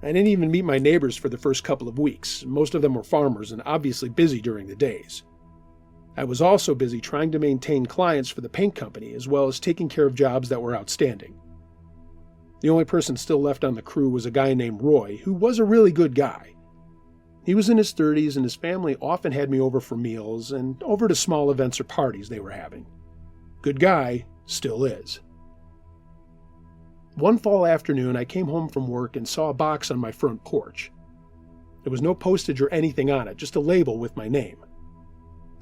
I didn't even meet my neighbors for the first couple of weeks. Most of them were farmers and obviously busy during the days. I was also busy trying to maintain clients for the paint company, as well as taking care of jobs that were outstanding. The only person still left on the crew was a guy named Roy, who was a really good guy. He was in his 30s, and his family often had me over for meals and over to small events or parties they were having. Good guy, still is. One fall afternoon, I came home from work and saw a box on my front porch. There was no postage or anything on it, just a label with my name.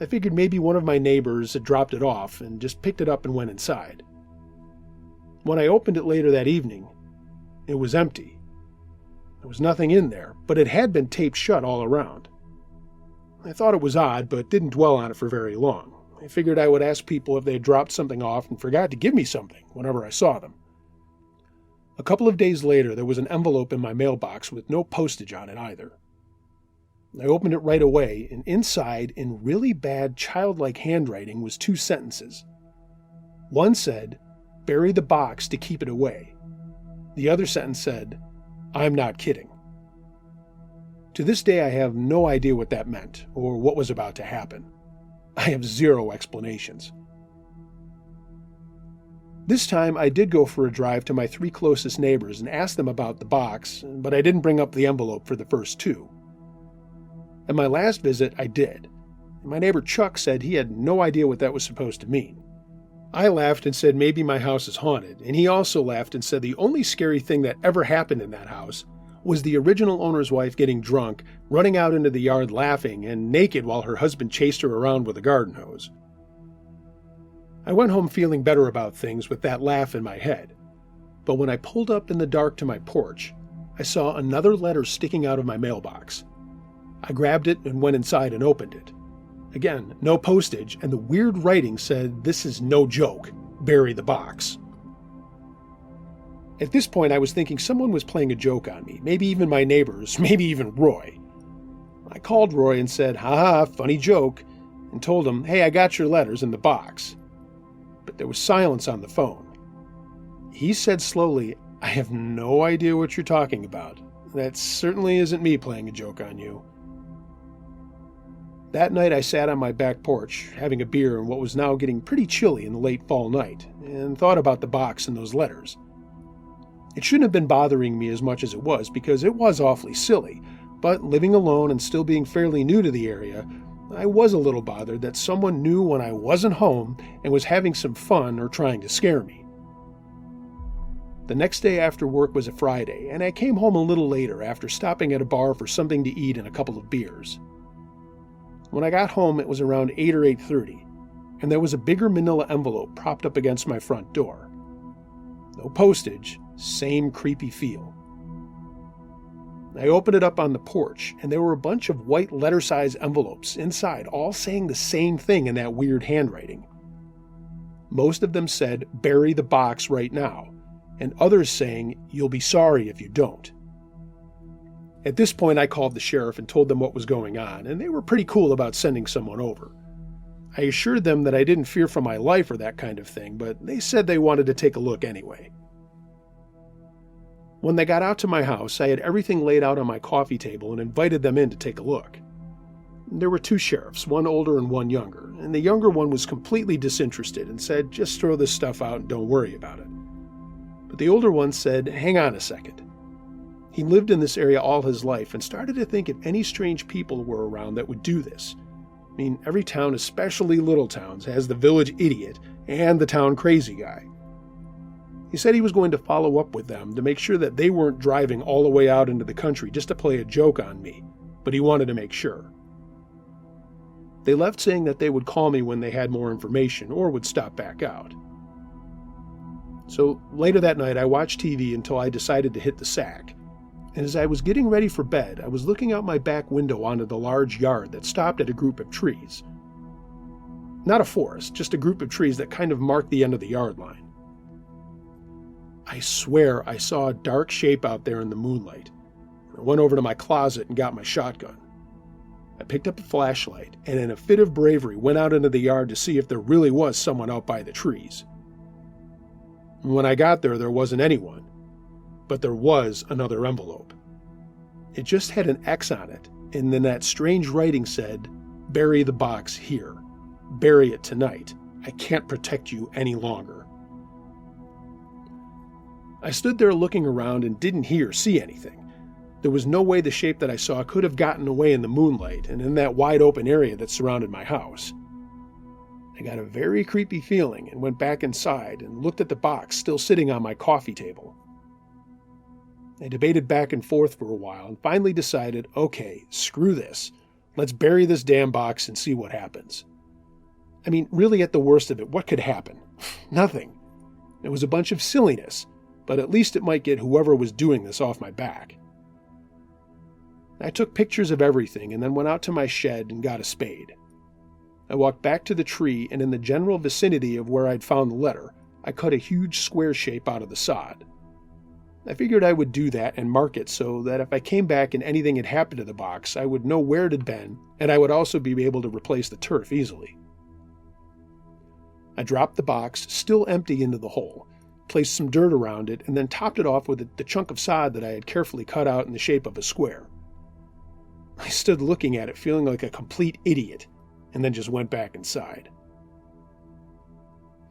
I figured maybe one of my neighbors had dropped it off and just picked it up and went inside. When I opened it later that evening, it was empty. There was nothing in there, but it had been taped shut all around. I thought it was odd, but didn't dwell on it for very long. I figured I would ask people if they had dropped something off and forgot to give me something whenever I saw them. A couple of days later, there was an envelope in my mailbox with no postage on it either. I opened it right away, and inside, in really bad, childlike handwriting, was 2 sentences. One said, "Bury the box to keep it away." The other sentence said, "I'm not kidding." To this day, I have no idea what that meant, or what was about to happen. I have zero explanations. This time, I did go for a drive to my 3 closest neighbors and asked them about the box, but I didn't bring up the envelope for the first 2. At my last visit, I did. My neighbor Chuck said he had no idea what that was supposed to mean. I laughed and said maybe my house is haunted, and he also laughed and said the only scary thing that ever happened in that house was the original owner's wife getting drunk, running out into the yard laughing, and naked while her husband chased her around with a garden hose. I went home feeling better about things with that laugh in my head, but when I pulled up in the dark to my porch, I saw another letter sticking out of my mailbox. I grabbed it and went inside and opened it. Again, no postage, and the weird writing said, "This is no joke. Bury the box." At this point, I was thinking someone was playing a joke on me, maybe even my neighbors, maybe even Roy. I called Roy and said, "Ha, funny joke," and told him, "Hey, I got your letters in the box." But there was silence on the phone. He said slowly, "I have no idea what you're talking about. That certainly isn't me playing a joke on you." That night I sat on my back porch, having a beer in what was now getting pretty chilly in the late fall night, and thought about the box and those letters. It shouldn't have been bothering me as much as it was, because it was awfully silly, but living alone and still being fairly new to the area, I was a little bothered that someone knew when I wasn't home and was having some fun or trying to scare me. The next day after work was a Friday, and I came home a little later after stopping at a bar for something to eat and a couple of beers. When I got home, it was around 8 or 8:30, and there was a bigger manila envelope propped up against my front door. No postage, same creepy feel. I opened it up on the porch, and there were a bunch of white letter-size envelopes inside, all saying the same thing in that weird handwriting. Most of them said, "Bury the box right now," and others saying, "You'll be sorry if you don't." At this point, I called the sheriff and told them what was going on, and they were pretty cool about sending someone over. I assured them that I didn't fear for my life or that kind of thing, but they said they wanted to take a look anyway. When they got out to my house, I had everything laid out on my coffee table and invited them in to take a look. There were 2 sheriffs, one older and one younger, and the younger one was completely disinterested and said, "Just throw this stuff out and don't worry about it." But the older one said, "Hang on a second." He lived in this area all his life and started to think if any strange people were around that would do this. I mean, every town, especially little towns, has the village idiot and the town crazy guy. He said he was going to follow up with them to make sure that they weren't driving all the way out into the country just to play a joke on me, but he wanted to make sure. They left saying that they would call me when they had more information or would stop back out. So later that night, I watched TV until I decided to hit the sack. And as I was getting ready for bed, I was looking out my back window onto the large yard that stopped at a group of trees. Not a forest, just a group of trees that kind of marked the end of the yard line. I swear I saw a dark shape out there in the moonlight. I went over to my closet and got my shotgun. I picked up a flashlight and in a fit of bravery went out into the yard to see if there really was someone out by the trees. When I got there, there wasn't anyone, but there was another envelope. It just had an X on it, and then that strange writing said, "Bury the box here. Bury it tonight. I can't protect you any longer." I stood there looking around and didn't hear or see anything. There was no way the shape that I saw could have gotten away in the moonlight and in that wide open area that surrounded my house. I got a very creepy feeling and went back inside and looked at the box still sitting on my coffee table. I debated back and forth for a while and finally decided, okay, screw this. Let's bury this damn box and see what happens. I mean, really at the worst of it, what could happen? Nothing. It was a bunch of silliness, but at least it might get whoever was doing this off my back. I took pictures of everything and then went out to my shed and got a spade. I walked back to the tree, and in the general vicinity of where I'd found the letter, I cut a huge square shape out of the sod. I figured I would do that and mark it so that if I came back and anything had happened to the box, I would know where it had been, and I would also be able to replace the turf easily. I dropped the box, still empty, into the hole, placed some dirt around it, and then topped it off with the chunk of sod that I had carefully cut out in the shape of a square. I stood looking at it, feeling like a complete idiot, and then just went back inside.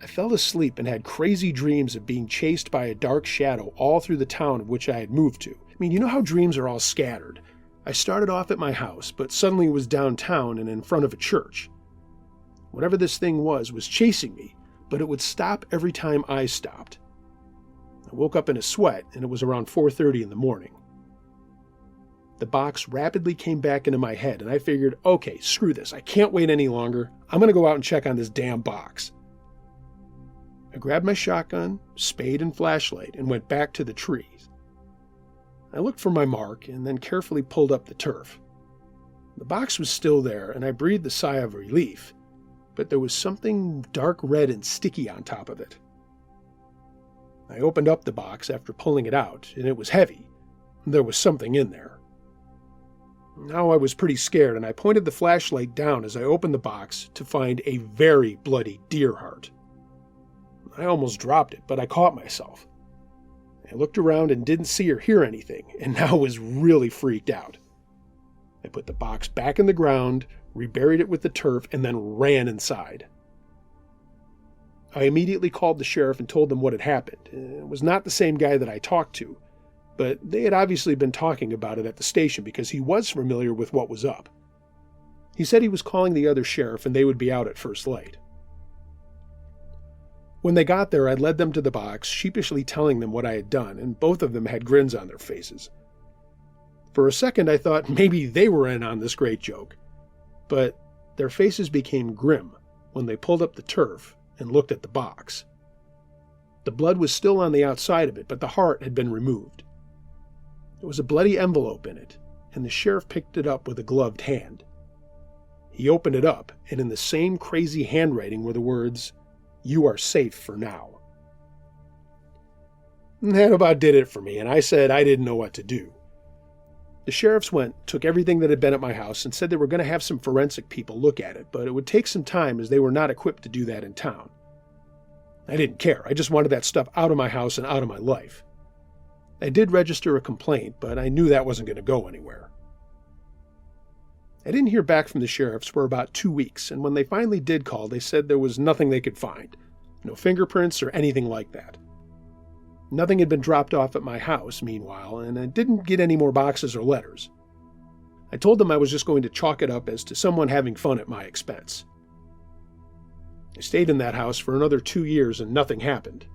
I fell asleep and had crazy dreams of being chased by a dark shadow all through the town of which I had moved to. I mean, you know how dreams are all scattered. I started off at my house, but suddenly was downtown and in front of a church. Whatever this thing was chasing me, but it would stop every time I stopped. I woke up in a sweat, and it was around 4:30 in the morning. The box rapidly came back into my head, and I figured, okay, screw this. I can't wait any longer. I'm going to go out and check on this damn box. I grabbed my shotgun, spade, and flashlight and went back to the trees. I looked for my mark and then carefully pulled up the turf. The box was still there, and I breathed a sigh of relief, but there was something dark red and sticky on top of it. I opened up the box after pulling it out, and it was heavy. There was something in there. Now I was pretty scared, and I pointed the flashlight down as I opened the box to find a very bloody deer heart. I almost dropped it, but I caught myself. I looked around and didn't see or hear anything, and now was really freaked out. I put the box back in the ground, reburied it with the turf, and then ran inside. I immediately called the sheriff and told them what had happened. It was not the same guy that I talked to, but they had obviously been talking about it at the station because he was familiar with what was up. He said he was calling the other sheriff and they would be out at first light. When they got there, I led them to the box, sheepishly telling them what I had done, and both of them had grins on their faces. For a second, I thought maybe they were in on this great joke, but their faces became grim when they pulled up the turf and looked at the box. The blood was still on the outside of it, but the heart had been removed. There was a bloody envelope in it, and the sheriff picked it up with a gloved hand. He opened it up, and in the same crazy handwriting were the words, "You are safe for now." And that about did it for me, and I said I didn't know what to do. The sheriffs took everything that had been at my house, and said they were going to have some forensic people look at it, but it would take some time as they were not equipped to do that in town. I didn't care. I just wanted that stuff out of my house and out of my life. I did register a complaint, but I knew that wasn't going to go anywhere. I didn't hear back from the sheriffs for about 2 weeks, and when they finally did call, they said there was nothing they could find. No fingerprints or anything like that. Nothing had been dropped off at my house, meanwhile, and I didn't get any more boxes or letters. I told them I was just going to chalk it up as to someone having fun at my expense. I stayed in that house for another 2 years and nothing happened.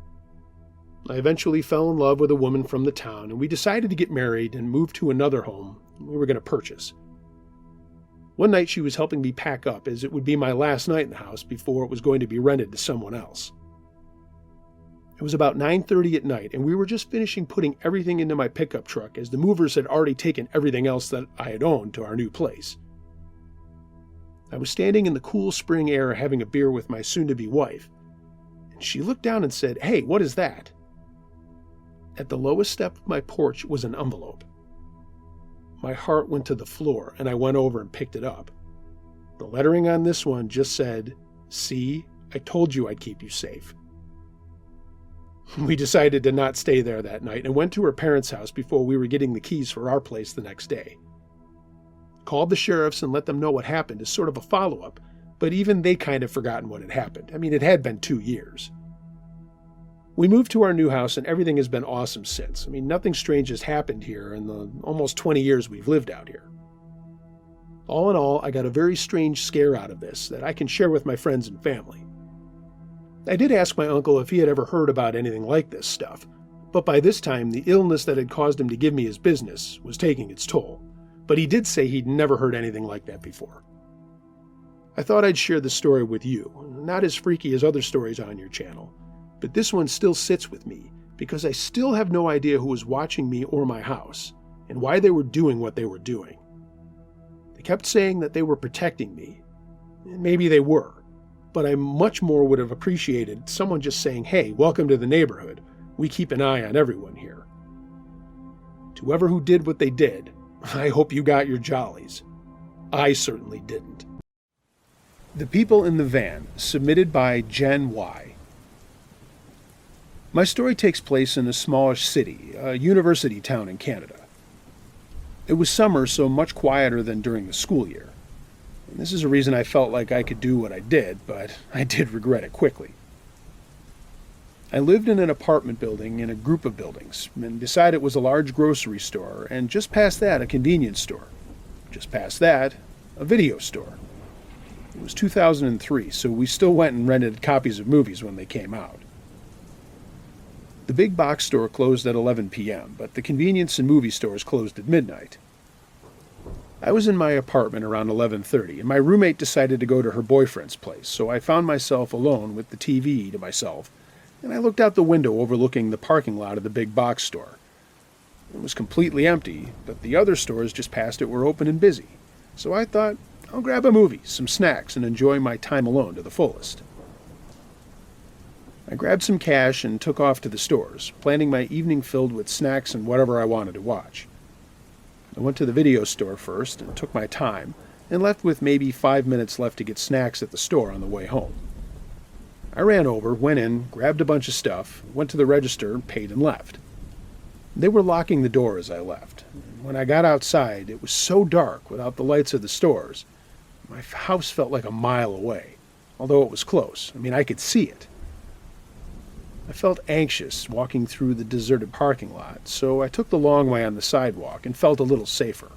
I eventually fell in love with a woman from the town, and we decided to get married and move to another home we were going to purchase. One night she was helping me pack up, as it would be my last night in the house before it was going to be rented to someone else. It was about 9:30 at night, and we were just finishing putting everything into my pickup truck as the movers had already taken everything else that I had owned to our new place. I was standing in the cool spring air having a beer with my soon-to-be wife, and she looked down and said, "Hey, what is that?" At the lowest step of my porch was an envelope. My heart went to the floor, and I went over and picked it up. The lettering on this one just said, "See, I told you I'd keep you safe." We decided to not stay there that night and went to her parents' house before we were getting the keys for our place the next day. Called the sheriffs and let them know what happened as sort of a follow-up, but even they kind of forgotten what had happened. I mean, it had been 2 years. We moved to our new house and everything has been awesome since. I mean, nothing strange has happened here in the almost 20 years we've lived out here. All in all, I got a very strange scare out of this that I can share with my friends and family. I did ask my uncle if he had ever heard about anything like this stuff, but by this time the illness that had caused him to give me his business was taking its toll, but he did say he'd never heard anything like that before. I thought I'd share the story with you, not as freaky as other stories on your channel, but this one still sits with me because I still have no idea who was watching me or my house, and why they were doing what they were doing. They kept saying that they were protecting me, and maybe they were, but I much more would have appreciated someone just saying, "Hey, welcome to the neighborhood. We keep an eye on everyone here." To whoever who did what they did, I hope you got your jollies. I certainly didn't. The People in the Van, submitted by Jen Y. My story takes place in a smallish city, a university town in Canada. It was summer, so much quieter than during the school year. And this is a reason I felt like I could do what I did, but I did regret it quickly. I lived in an apartment building in a group of buildings, and beside it was a large grocery store, and just past that, a convenience store. Just past that, a video store. It was 2003, so we still went and rented copies of movies when they came out. The big box store closed at 11 p.m., but the convenience and movie stores closed at midnight. I was in my apartment around 11:30, and my roommate decided to go to her boyfriend's place, so I found myself alone with the TV to myself, and I looked out the window overlooking the parking lot of the big box store. It was completely empty, but the other stores just past it were open and busy, so I thought, I'll grab a movie, some snacks, and enjoy my time alone to the fullest. I grabbed some cash and took off to the stores, planning my evening filled with snacks and whatever I wanted to watch. I went to the video store first and took my time, and left with maybe 5 minutes left to get snacks at the store on the way home. I ran over, went in, grabbed a bunch of stuff, went to the register, paid and left. They were locking the door as I left. When I got outside, it was so dark without the lights of the stores. My house felt like a mile away, although it was close. I mean, I could see it. I felt anxious walking through the deserted parking lot, so I took the long way on the sidewalk and felt a little safer.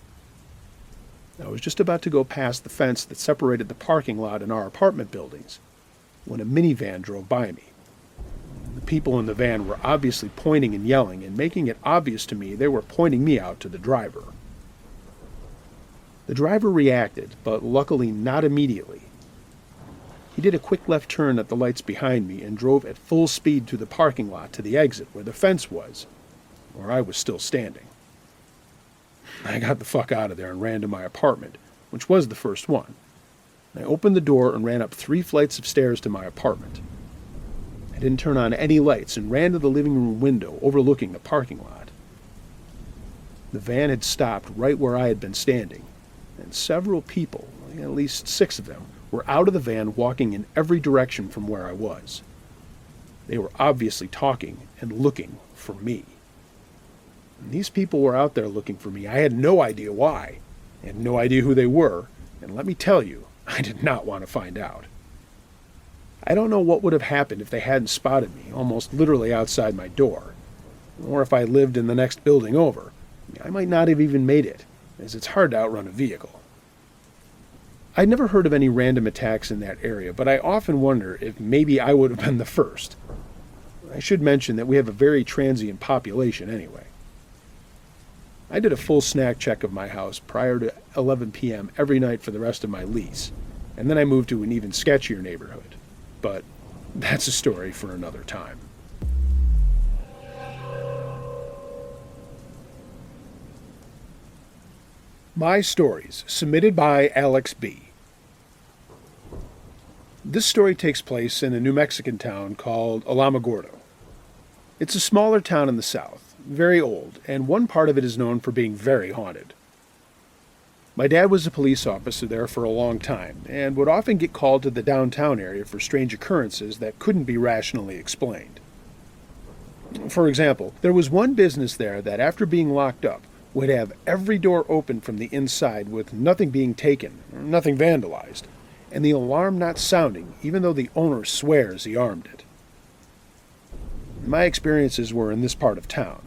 I was just about to go past the fence that separated the parking lot and our apartment buildings when a minivan drove by me. The people in the van were obviously pointing and yelling and making it obvious to me they were pointing me out to the driver. The driver reacted, but luckily not immediately. He did a quick left turn at the lights behind me and drove at full speed to the parking lot to the exit where the fence was, where I was still standing. I got the fuck out of there and ran to my apartment, which was the first one. I opened the door and ran up 3 flights of stairs to my apartment. I didn't turn on any lights and ran to the living room window overlooking the parking lot. The van had stopped right where I had been standing, and several people, at least 6 of them, were out of the van walking in every direction from where I was. They were obviously talking and looking for me. And these people were out there looking for me. I had no idea why. I had no idea who they were, and let me tell you, I did not want to find out. I don't know what would have happened if they hadn't spotted me almost literally outside my door, or if I lived in the next building over. I might not have even made it, as it's hard to outrun a vehicle. I'd never heard of any random attacks in that area, but I often wonder if maybe I would have been the first. I should mention that we have a very transient population anyway. I did a full snack check of my house prior to 11 p.m. every night for the rest of my lease, and then I moved to an even sketchier neighborhood. But that's a story for another time. My Stories, submitted by Alex B. This story takes place in a New Mexican town called Alamogordo. It's a smaller town in the south, very old, and one part of it is known for being very haunted. My dad was a police officer there for a long time, and would often get called to the downtown area for strange occurrences that couldn't be rationally explained. For example, there was one business there that, after being locked up, would have every door open from the inside with nothing being taken, or nothing vandalized, and the alarm not sounding even though the owner swears he armed it. My experiences were in this part of town.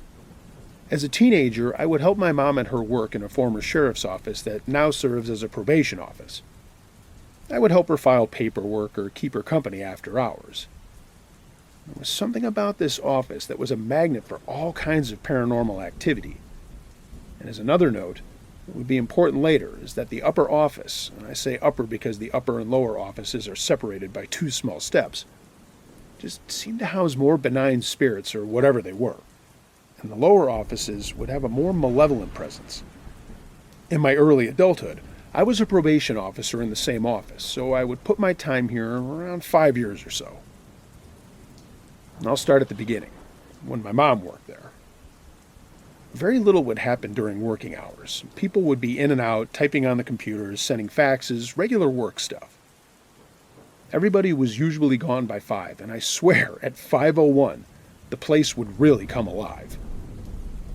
As a teenager, I would help my mom at her work in a former sheriff's office that now serves as a probation office. I would help her file paperwork or keep her company after hours. There was something about this office that was a magnet for all kinds of paranormal activity. And as another note, it would be important later, is that the upper office, and I say upper because the upper and lower offices are separated by 2 small steps, just seemed to house more benign spirits or whatever they were. And the lower offices would have a more malevolent presence. In my early adulthood, I was a probation officer in the same office, so I would put my time here around 5 years or so. And I'll start at the beginning, when my mom worked there. Very little would happen during working hours. People would be in and out, typing on the computers, sending faxes, regular work stuff. Everybody was usually gone by 5, and I swear at 5:01, the place would really come alive.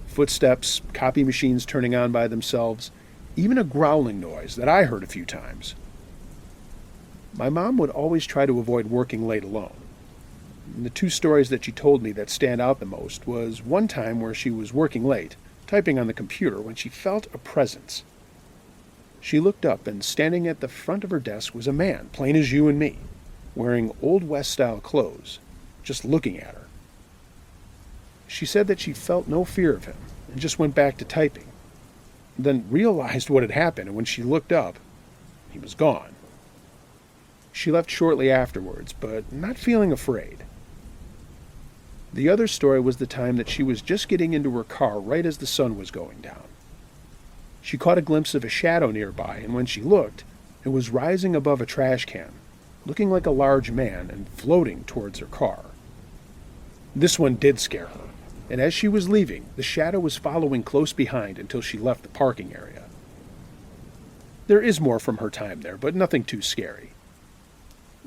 Footsteps, copy machines turning on by themselves, even a growling noise that I heard a few times. My mom would always try to avoid working late alone. And the 2 stories that she told me that stand out the most was one time where she was working late, typing on the computer, when she felt a presence. She looked up, and standing at the front of her desk was a man, plain as you and me, wearing Old West-style clothes, just looking at her. She said that she felt no fear of him, and just went back to typing, then realized what had happened, and when she looked up, he was gone. She left shortly afterwards, but not feeling afraid. The other story was the time that she was just getting into her car right as the sun was going down. She caught a glimpse of a shadow nearby, and when she looked, it was rising above a trash can, looking like a large man and floating towards her car. This one did scare her, and as she was leaving, the shadow was following close behind until she left the parking area. There is more from her time there, but nothing too scary.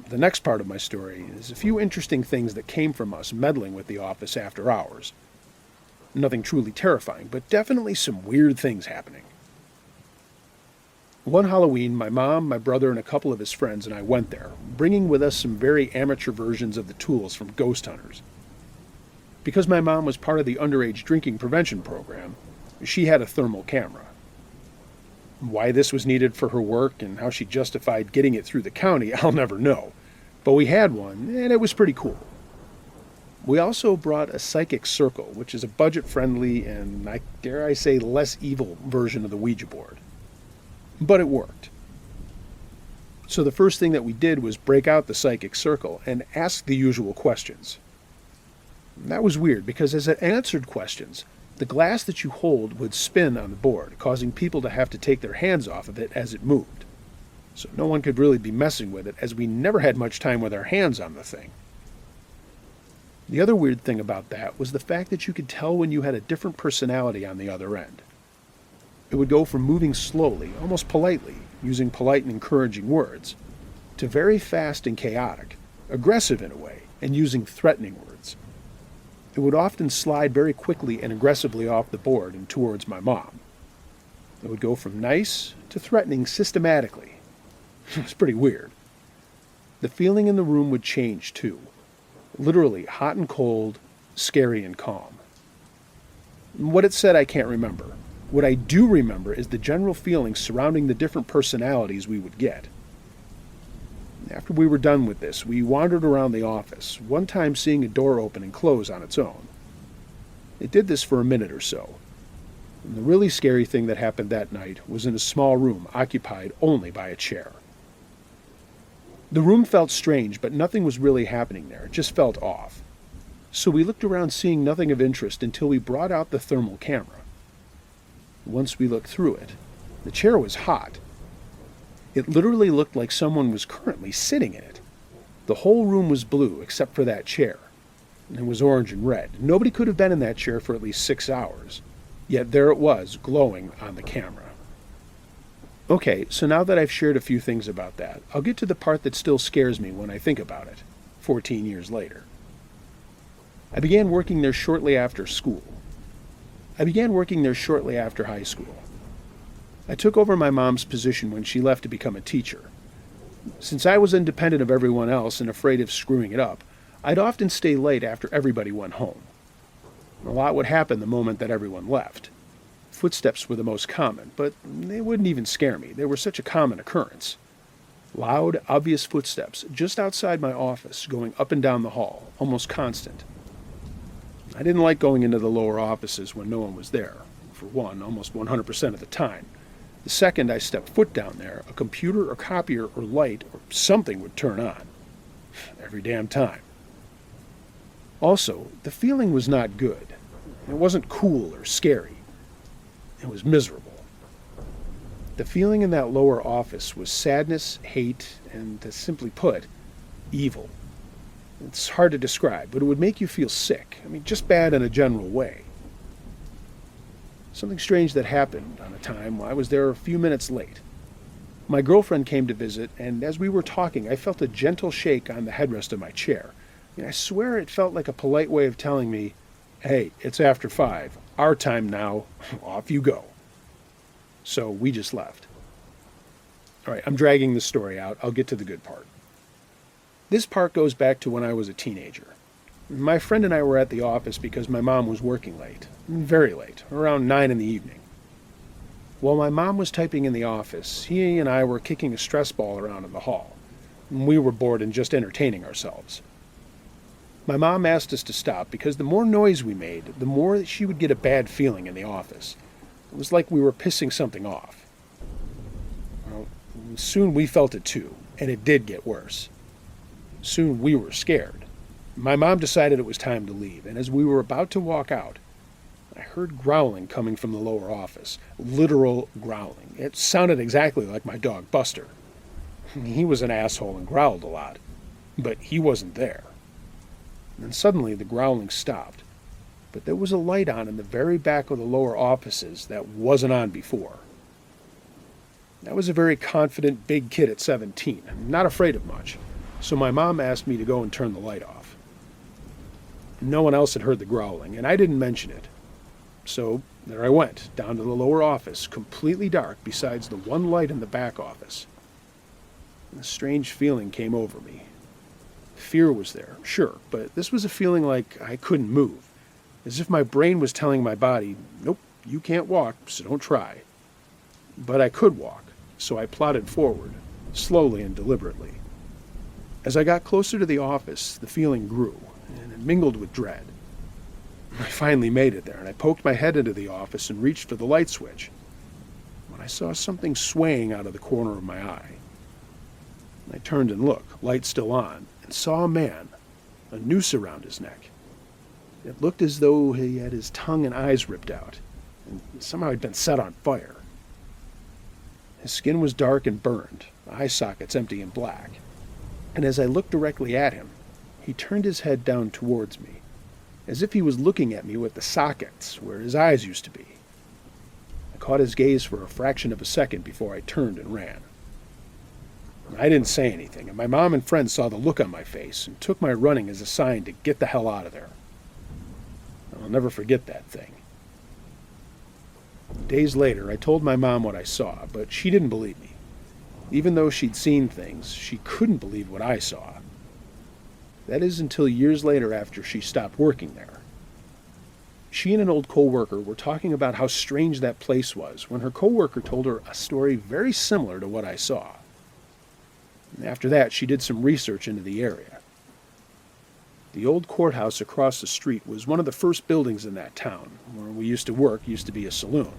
The next part of my story is a few interesting things that came from us meddling with the office after hours. Nothing truly terrifying, but definitely some weird things happening. One Halloween, my mom, my brother, and a couple of his friends and I went there, bringing with us some very amateur versions of the tools from ghost hunters. Because my mom was part of the underage drinking prevention program, she had a thermal camera. Why this was needed for her work and how she justified getting it through the county, I'll never know. But we had one, and it was pretty cool. We also brought a psychic circle, which is a budget-friendly and, dare I say, less evil version of the Ouija board. But it worked. So the first thing that we did was break out the psychic circle and ask the usual questions. And that was weird, because as it answered questions, The glass that you hold would spin on the board, causing people to have to take their hands off of it as it moved. So no one could really be messing with it, as we never had much time with our hands on the thing. The other weird thing about that was the fact that you could tell when you had a different personality on the other end. It would go from moving slowly, almost politely, using polite and encouraging words, to very fast and chaotic, aggressive in a way, and using threatening words. It would often slide very quickly and aggressively off the board and towards my mom. It would go from nice to threatening systematically. It was pretty weird. The feeling in the room would change too. Literally hot and cold, scary and calm. What it said I can't remember. What I do remember is the general feeling surrounding the different personalities we would get. After we were done with this, we wandered around the office, one time seeing a door open and close on its own. It did this for a minute or so. And the really scary thing that happened that night was in a small room occupied only by a chair. The room felt strange, but nothing was really happening there. It just felt off. So we looked around seeing nothing of interest until we brought out the thermal camera. Once we looked through it, the chair was hot. It literally looked like someone was currently sitting in it. The whole room was blue except for that chair. And it was orange and red. Nobody could have been in that chair for at least 6 hours. Yet there it was, glowing on the camera. Okay, so now that I've shared a few things about that, I'll get to the part that still scares me when I think about it, 14 years later. I began working there shortly after school. I began working there shortly after high school. I took over my mom's position when she left to become a teacher. Since I was independent of everyone else and afraid of screwing it up, I'd often stay late after everybody went home. A lot would happen the moment that everyone left. Footsteps were the most common, but they wouldn't even scare me. They were such a common occurrence. Loud, obvious footsteps just outside my office, going up and down the hall, almost constant. I didn't like going into the lower offices when no one was there. For one, almost 100% of the time. The second I stepped foot down there, a computer or copier or light or something would turn on. Every damn time. Also, the feeling was not good. It wasn't cool or scary. It was miserable. The feeling in that lower office was sadness, hate, and, to simply put, evil. It's hard to describe, but it would make you feel sick. I mean, just bad in a general way. Something strange that happened on a time I was there a few minutes late. My girlfriend came to visit, and as we were talking, I felt a gentle shake on the headrest of my chair. I swear it felt like a polite way of telling me, hey, it's after 5. Our time now. Off you go. So we just left. All right, I'm dragging this story out. I'll get to the good part. This part goes back to when I was a teenager. My friend and I were at the office because my mom was working late. Very late, around 9 in the evening. While my mom was typing in the office, he and I were kicking a stress ball around in the hall. We were bored and just entertaining ourselves. My mom asked us to stop because the more noise we made, the more she would get a bad feeling in the office. It was like we were pissing something off. Well, soon we felt it too, and it did get worse. Soon we were scared. My mom decided it was time to leave, and as we were about to walk out, I heard growling coming from the lower office. Literal growling. It sounded exactly like my dog Buster. He was an asshole and growled a lot, but he wasn't there. And suddenly the growling stopped, but there was a light on in the very back of the lower offices that wasn't on before. I was a very confident big kid at 17, not afraid of much, so my mom asked me to go and turn the light off. No one else had heard the growling, and I didn't mention it. So there I went, down to the lower office, completely dark besides the one light in the back office. A strange feeling came over me. Fear was there, sure, but this was a feeling like I couldn't move, as if my brain was telling my body, nope, you can't walk, so don't try. But I could walk, so I plodded forward, slowly and deliberately. As I got closer to the office, the feeling grew, and it mingled with dread. I finally made it there, and I poked my head into the office and reached for the light switch, when I saw something swaying out of the corner of my eye. I turned and looked, light still on, and saw a man, a noose around his neck. It looked as though he had his tongue and eyes ripped out, and somehow he'd been set on fire. His skin was dark and burned, eye sockets empty and black, and as I looked directly at him, he turned his head down towards me, as if he was looking at me with the sockets where his eyes used to be. I caught his gaze for a fraction of a second before I turned and ran. I didn't say anything, and my mom and friends saw the look on my face and took my running as a sign to get the hell out of there. I'll never forget that thing. Days later, I told my mom what I saw, but she didn't believe me. Even though she'd seen things, she couldn't believe what I saw. That is until years later after she stopped working there. She and an old co-worker were talking about how strange that place was when her co-worker told her a story very similar to what I saw. After that, she did some research into the area. The old courthouse across the street was one of the first buildings in that town. Where we used to work used to be a saloon.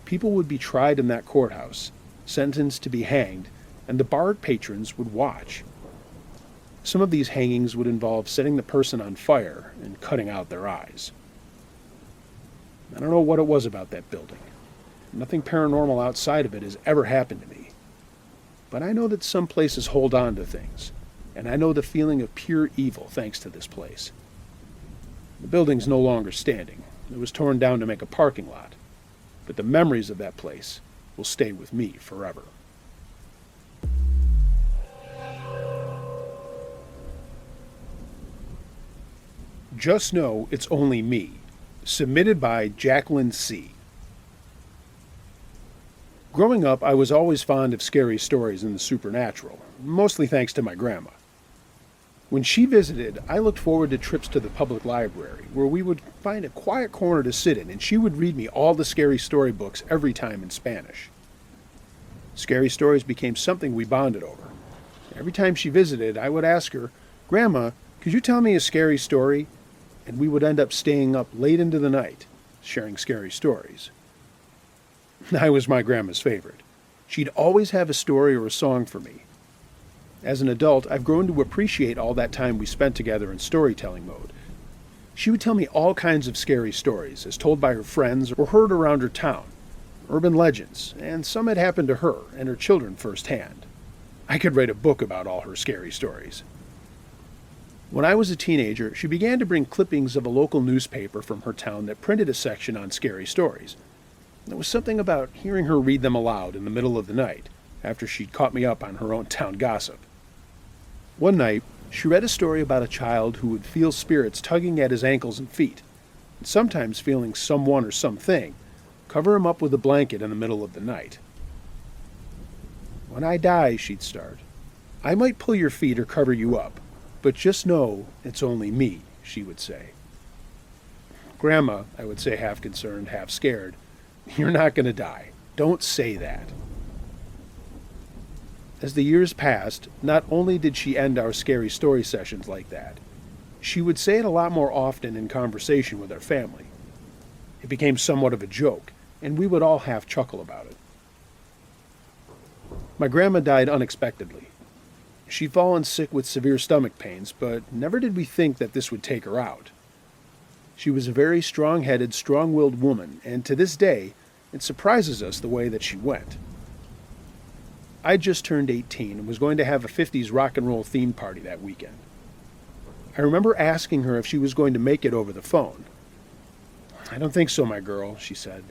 People would be tried in that courthouse, sentenced to be hanged, and the barred patrons would watch. Some of these hangings would involve setting the person on fire and cutting out their eyes. I don't know what it was about that building. Nothing paranormal outside of it has ever happened to me. But I know that some places hold on to things, and I know the feeling of pure evil thanks to this place. The building's no longer standing. It was torn down to make a parking lot, but the memories of that place will stay with me forever. Just Know It's Only Me, submitted by Jacqueline C. Growing up, I was always fond of scary stories and the supernatural, mostly thanks to my grandma. When she visited, I looked forward to trips to the public library, where we would find a quiet corner to sit in, and she would read me all the scary storybooks every time in Spanish. Scary stories became something we bonded over. Every time she visited, I would ask her, "Grandma, could you tell me a scary story?" And we would end up staying up late into the night, sharing scary stories. I was my grandma's favorite. She'd always have a story or a song for me. As an adult, I've grown to appreciate all that time we spent together in storytelling mode. She would tell me all kinds of scary stories, as told by her friends or heard around her town, urban legends, and some had happened to her and her children firsthand. I could write a book about all her scary stories. When I was a teenager, she began to bring clippings of a local newspaper from her town that printed a section on scary stories. There was something about hearing her read them aloud in the middle of the night, after she'd caught me up on her own town gossip. One night, she read a story about a child who would feel spirits tugging at his ankles and feet, and sometimes feeling someone or something cover him up with a blanket in the middle of the night. "When I die," she'd start, "I might pull your feet or cover you up, but just know it's only me," she would say. "Grandma," I would say, half concerned, half scared, "you're not going to die. Don't say that." As the years passed, not only did she end our scary story sessions like that, she would say it a lot more often in conversation with our family. It became somewhat of a joke, and we would all half chuckle about it. My grandma died unexpectedly. She'd fallen sick with severe stomach pains, but never did we think that this would take her out. She was a very strong-headed, strong-willed woman, and to this day, it surprises us the way that she went. I just turned 18 and was going to have a 50s rock and roll theme party that weekend. I remember asking her if she was going to make it over the phone. "I don't think so, my girl," she said.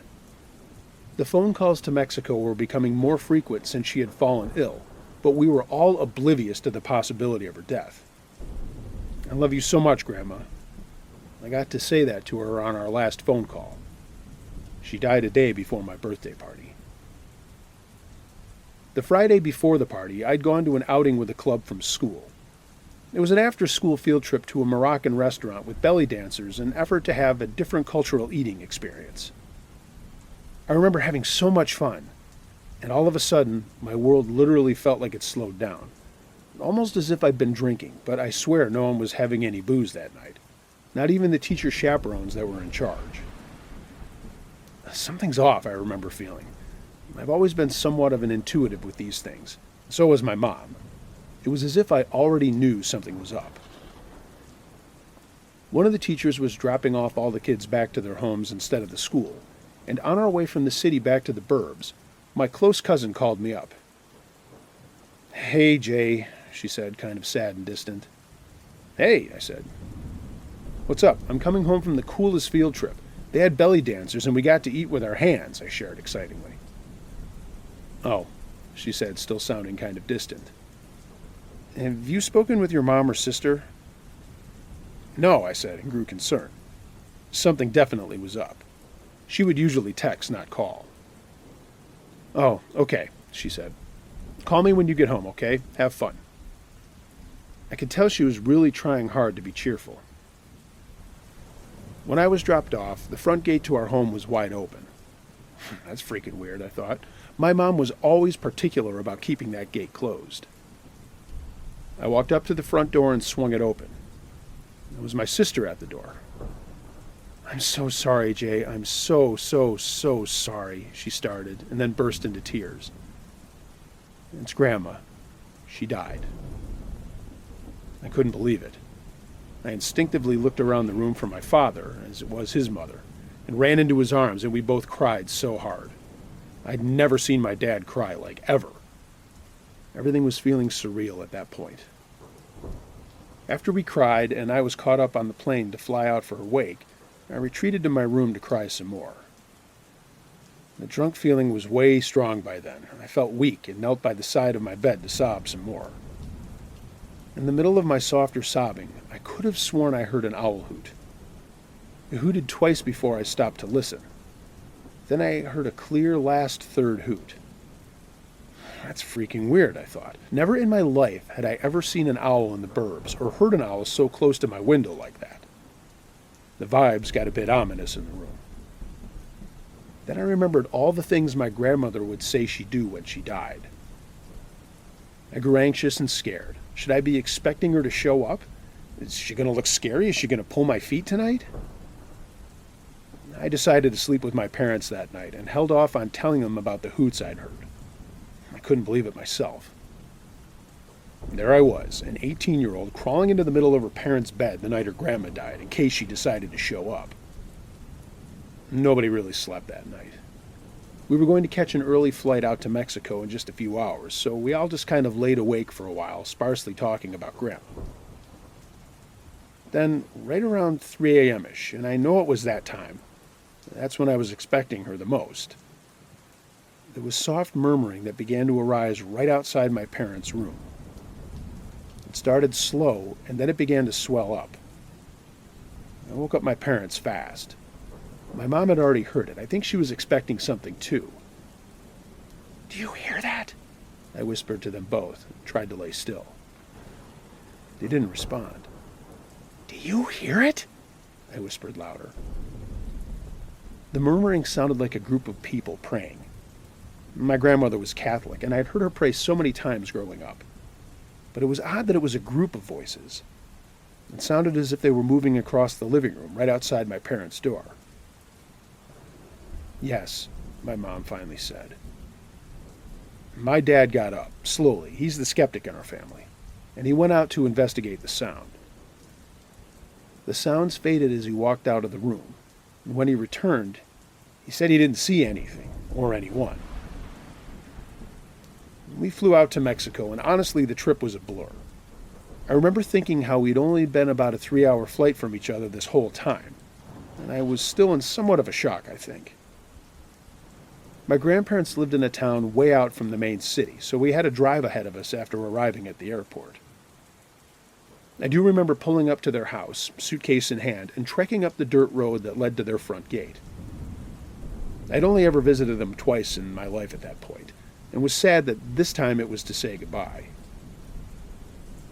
The phone calls to Mexico were becoming more frequent since she had fallen ill, but we were all oblivious to the possibility of her death. "I love you so much, Grandma." I got to say that to her on our last phone call. She died a day before my birthday party. The Friday before the party, I'd gone to an outing with a club from school. It was an after-school field trip to a Moroccan restaurant with belly dancers in an effort to have a different cultural eating experience. I remember having so much fun, and all of a sudden, my world literally felt like it slowed down. Almost as if I'd been drinking, but I swear no one was having any booze that night. Not even the teacher chaperones that were in charge. Something's off, I remember feeling. I've always been somewhat of an intuitive with these things. So was my mom. It was as if I already knew something was up. One of the teachers was dropping off all the kids back to their homes instead of the school, and on our way from the city back to the burbs, my close cousin called me up. "Hey, Jay," she said, kind of sad and distant. "Hey," I said. "What's up? I'm coming home from the coolest field trip. They had belly dancers and we got to eat with our hands," I shared excitingly. "Oh," she said, still sounding kind of distant. "Have you spoken with your mom or sister?" "No," I said, and grew concerned. Something definitely was up. She would usually text, not call. "Oh, okay," she said. "Call me when you get home, okay? Have fun." I could tell she was really trying hard to be cheerful. When I was dropped off, the front gate to our home was wide open. That's freaking weird, I thought. My mom was always particular about keeping that gate closed. I walked up to the front door and swung it open. It was my sister at the door. "I'm so sorry, Jay. I'm so sorry," she started, and then burst into tears. "It's Grandma. She died." I couldn't believe it. I instinctively looked around the room for my father, as it was his mother, and ran into his arms, and we both cried so hard. I'd never seen my dad cry, like, ever. Everything was feeling surreal at that point. After we cried, and I was caught up on the plane to fly out for her wake, I retreated to my room to cry some more. The drunk feeling was way strong by then. I felt weak and knelt by the side of my bed to sob some more. In the middle of my softer sobbing, I could have sworn I heard an owl hoot. It hooted twice before I stopped to listen. Then I heard a clear last third hoot. That's freaking weird, I thought. Never in my life had I ever seen an owl in the burbs or heard an owl so close to my window like that. The vibes got a bit ominous in the room. Then I remembered all the things my grandmother would say she'd do when she died. I grew anxious and scared. Should I be expecting her to show up? Is she going to look scary? Is she going to pull my feet tonight? I decided to sleep with my parents that night and held off on telling them about the hoots I'd heard. I couldn't believe it myself. There I was, an 18-year-old crawling into the middle of her parents' bed the night her grandma died in case she decided to show up. Nobody really slept that night. We were going to catch an early flight out to Mexico in just a few hours, so we all just kind of laid awake for a while, sparsely talking about Grandma. Then, right around 3 a.m.-ish, and I know it was that time, that's when I was expecting her the most, there was soft murmuring that began to arise right outside my parents' room. It started slow, and then it began to swell up. I woke up my parents fast. My mom had already heard it. I think she was expecting something, too. "Do you hear that?" I whispered to them both and tried to lay still. They didn't respond. "Do you hear it?" I whispered louder. The murmuring sounded like a group of people praying. My grandmother was Catholic, and I had heard her pray so many times growing up. But it was odd that it was a group of voices. It sounded as if they were moving across the living room right outside my parents' door. "Yes," my mom finally said. My dad got up, slowly. He's the skeptic in our family. And he went out to investigate the sound. The sounds faded as he walked out of the room. And when he returned, he said he didn't see anything, or anyone. We flew out to Mexico, and honestly, the trip was a blur. I remember thinking how we'd only been about a 3-hour flight from each other this whole time. And I was still in somewhat of a shock, I think. My grandparents lived in a town way out from the main city, so we had a drive ahead of us after arriving at the airport. I do remember pulling up to their house, suitcase in hand, and trekking up the dirt road that led to their front gate. I'd only ever visited them twice in my life at that point, and was sad that this time it was to say goodbye.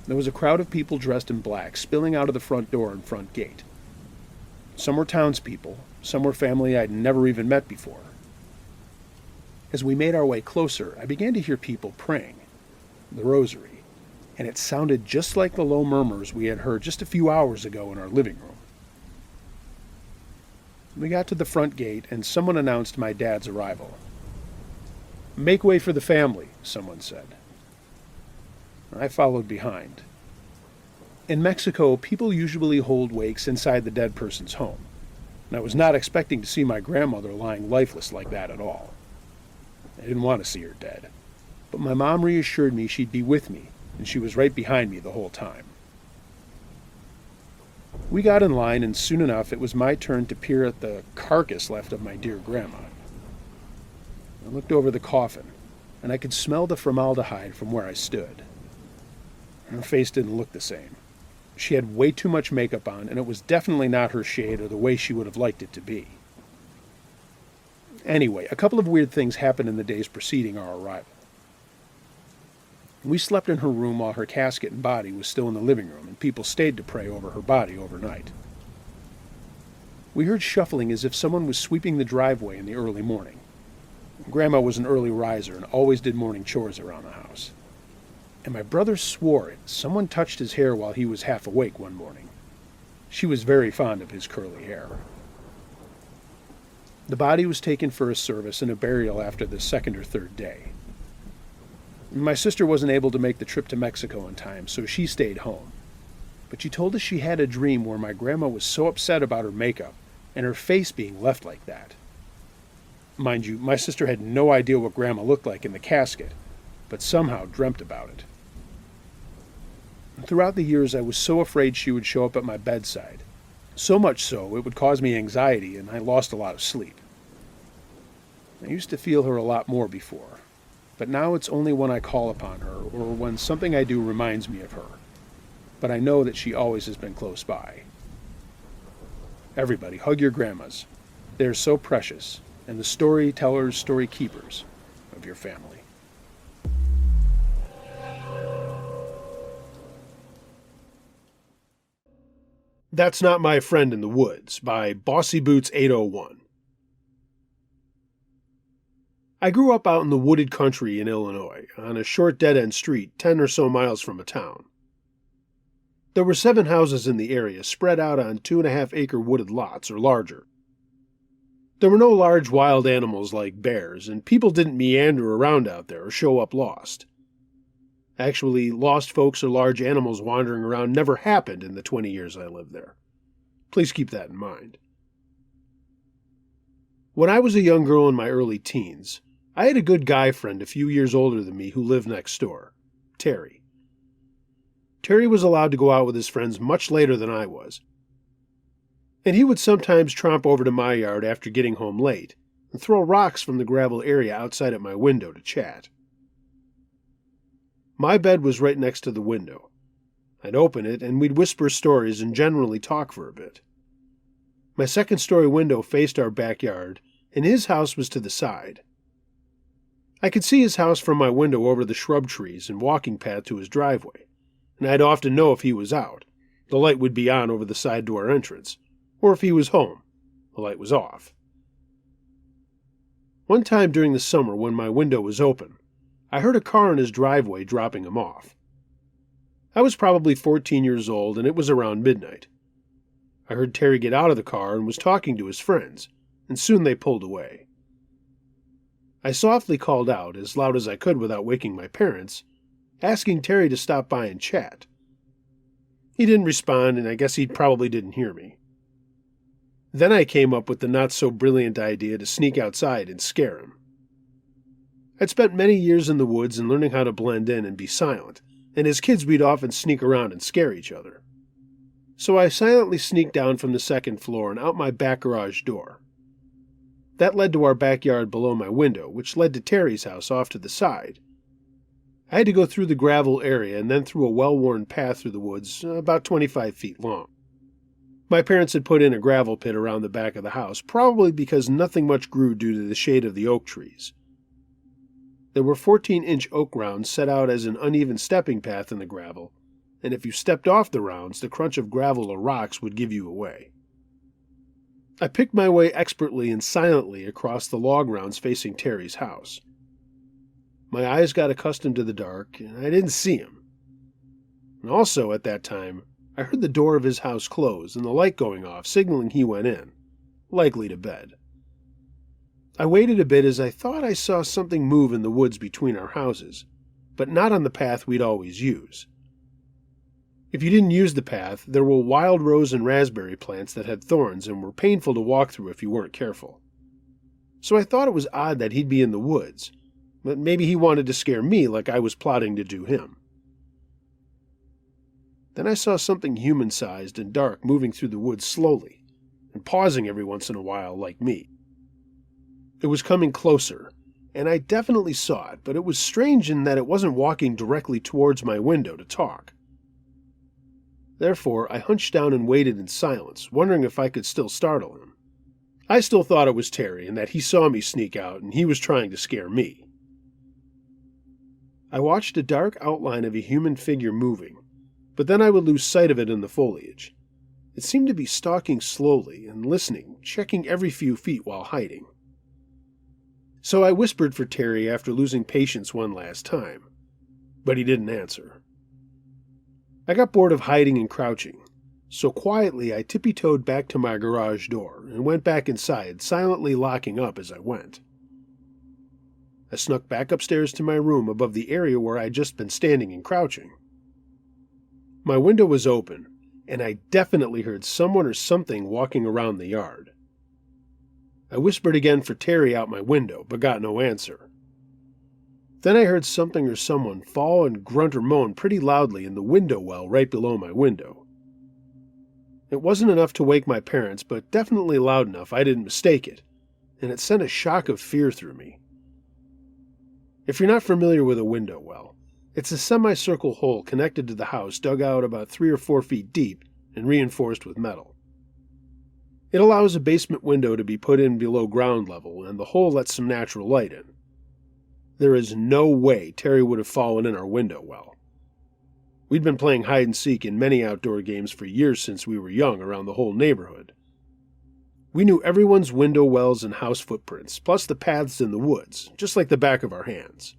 There was a crowd of people dressed in black spilling out of the front door and front gate. Some were townspeople, some were family I'd never even met before. As we made our way closer, I began to hear people praying, the rosary, and it sounded just like the low murmurs we had heard just a few hours ago in our living room. We got to the front gate, and someone announced my dad's arrival. "Make way for the family," someone said. I followed behind. In Mexico, people usually hold wakes inside the dead person's home, and I was not expecting to see my grandmother lying lifeless like that at all. I didn't want to see her dead, but my mom reassured me she'd be with me, and she was right behind me the whole time. We got in line, and soon enough it was my turn to peer at the carcass left of my dear grandma. I looked over the coffin, and I could smell the formaldehyde from where I stood. Her face didn't look the same. She had way too much makeup on, and it was definitely not her shade or the way she would have liked it to be. Anyway, a couple of weird things happened in the days preceding our arrival. We slept in her room while her casket and body was still in the living room, and people stayed to pray over her body overnight. We heard shuffling as if someone was sweeping the driveway in the early morning. Grandma was an early riser and always did morning chores around the house. And my brother swore it. Someone touched his hair while he was half awake one morning. She was very fond of his curly hair. The body was taken for a service and a burial after the second or third day. My sister wasn't able to make the trip to Mexico in time, so she stayed home. But she told us she had a dream where my grandma was so upset about her makeup and her face being left like that. Mind you, my sister had no idea what Grandma looked like in the casket, but somehow dreamt about it. Throughout the years, I was so afraid she would show up at my bedside. So much so, it would cause me anxiety, and I lost a lot of sleep. I used to feel her a lot more before, but now it's only when I call upon her or when something I do reminds me of her. But I know that she always has been close by. Everybody, hug your grandmas. They are so precious, and the storytellers, story keepers of your family. That's Not My Friend in the Woods by Bossy Boots 801. I grew up out in the wooded country in Illinois, on a short dead-end street 10 or so miles from a town. There were 7 houses in the area spread out on 2.5-acre wooded lots or larger. There were no large wild animals like bears, and people didn't meander around out there or show up lost. Actually, lost folks or large animals wandering around never happened in the 20 years I lived there. Please keep that in mind. When I was a young girl in my early teens, I had a good guy friend a few years older than me who lived next door, Terry. Terry was allowed to go out with his friends much later than I was, and he would sometimes tromp over to my yard after getting home late and throw rocks from the gravel area outside at my window to chat. My bed was right next to the window. I'd open it, and we'd whisper stories and generally talk for a bit. My second-story window faced our backyard, and his house was to the side. I could see his house from my window over the shrub trees and walking path to his driveway, and I'd often know if he was out. The light would be on over the side door entrance, or if he was home, the light was off. One time during the summer when my window was open, I heard a car in his driveway dropping him off. I was probably 14 years old, and it was around midnight. I heard Terry get out of the car and was talking to his friends, and soon they pulled away. I softly called out, as loud as I could without waking my parents, asking Terry to stop by and chat. He didn't respond, and I guess he probably didn't hear me. Then I came up with the not-so-brilliant idea to sneak outside and scare him. I'd spent many years in the woods and learning how to blend in and be silent, and as kids we'd often sneak around and scare each other. So I silently sneaked down from the second floor and out my back garage door. That led to our backyard below my window, which led to Terry's house off to the side. I had to go through the gravel area and then through a well-worn path through the woods, about 25 feet long. My parents had put in a gravel pit around the back of the house, probably because nothing much grew due to the shade of the oak trees. There were 14-inch oak rounds set out as an uneven stepping path in the gravel, and if you stepped off the rounds, the crunch of gravel or rocks would give you away. I picked my way expertly and silently across the log rounds facing Terry's house. My eyes got accustomed to the dark, and I didn't see him. And also, at that time, I heard the door of his house close and the light going off, signaling he went in, likely to bed. I waited a bit as I thought I saw something move in the woods between our houses, but not on the path we'd always use. If you didn't use the path, there were wild rose and raspberry plants that had thorns and were painful to walk through if you weren't careful. So I thought it was odd that he'd be in the woods, but maybe he wanted to scare me like I was plotting to do him. Then I saw something human-sized and dark moving through the woods slowly, and pausing every once in a while like me. It was coming closer, and I definitely saw it, but it was strange in that it wasn't walking directly towards my window to talk. Therefore, I hunched down and waited in silence, wondering if I could still startle him. I still thought it was Terry and that he saw me sneak out and he was trying to scare me. I watched a dark outline of a human figure moving, but then I would lose sight of it in the foliage. It seemed to be stalking slowly and listening, checking every few feet while hiding. So I whispered for Terry after losing patience one last time, but he didn't answer. I got bored of hiding and crouching, so quietly I tippy-toed back to my garage door and went back inside, silently locking up as I went. I snuck back upstairs to my room above the area where I'd just been standing and crouching. My window was open, and I definitely heard someone or something walking around the yard. I whispered again for Terry out my window, but got no answer. Then I heard something or someone fall and grunt or moan pretty loudly in the window well right below my window. It wasn't enough to wake my parents, but definitely loud enough I didn't mistake it, and it sent a shock of fear through me. If you're not familiar with a window well, it's a semicircle hole connected to the house dug out about 3 or 4 feet deep and reinforced with metal. It allows a basement window to be put in below ground level, and the hole lets some natural light in. There is no way Terry would have fallen in our window well. We'd been playing hide-and-seek in many outdoor games for years since we were young around the whole neighborhood. We knew everyone's window wells and house footprints, plus the paths in the woods, just like the back of our hands.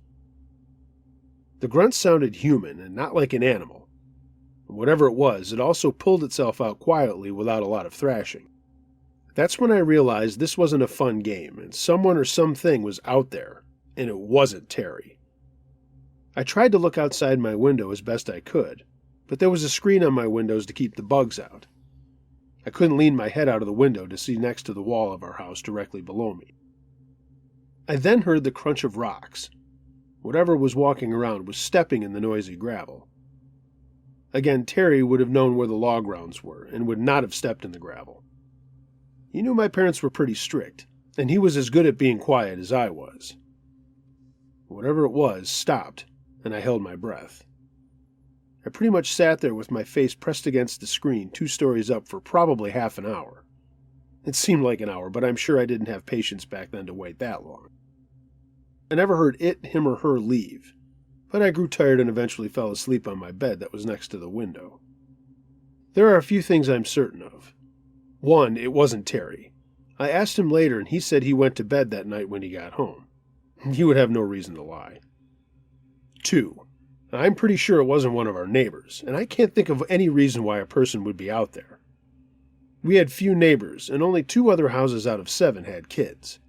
The grunt sounded human and not like an animal. Whatever it was, it also pulled itself out quietly without a lot of thrashing. That's when I realized this wasn't a fun game, and someone or something was out there, and it wasn't Terry. I tried to look outside my window as best I could, but there was a screen on my windows to keep the bugs out. I couldn't lean my head out of the window to see next to the wall of our house directly below me. I then heard the crunch of rocks. Whatever was walking around was stepping in the noisy gravel. Again, Terry would have known where the log rounds were, and would not have stepped in the gravel. He knew my parents were pretty strict, and he was as good at being quiet as I was. Whatever it was stopped, and I held my breath. I pretty much sat there with my face pressed against the screen 2 stories up for probably half an hour. It seemed like an hour, but I'm sure I didn't have patience back then to wait that long. I never heard it, him, or her leave, but I grew tired and eventually fell asleep on my bed that was next to the window. There are a few things I'm certain of. 1, it wasn't Terry. I asked him later, and he said he went to bed that night when he got home. He would have no reason to lie. 2, I'm pretty sure it wasn't one of our neighbors, and I can't think of any reason why a person would be out there. We had few neighbors, and only 2 other houses out of 7 had kids.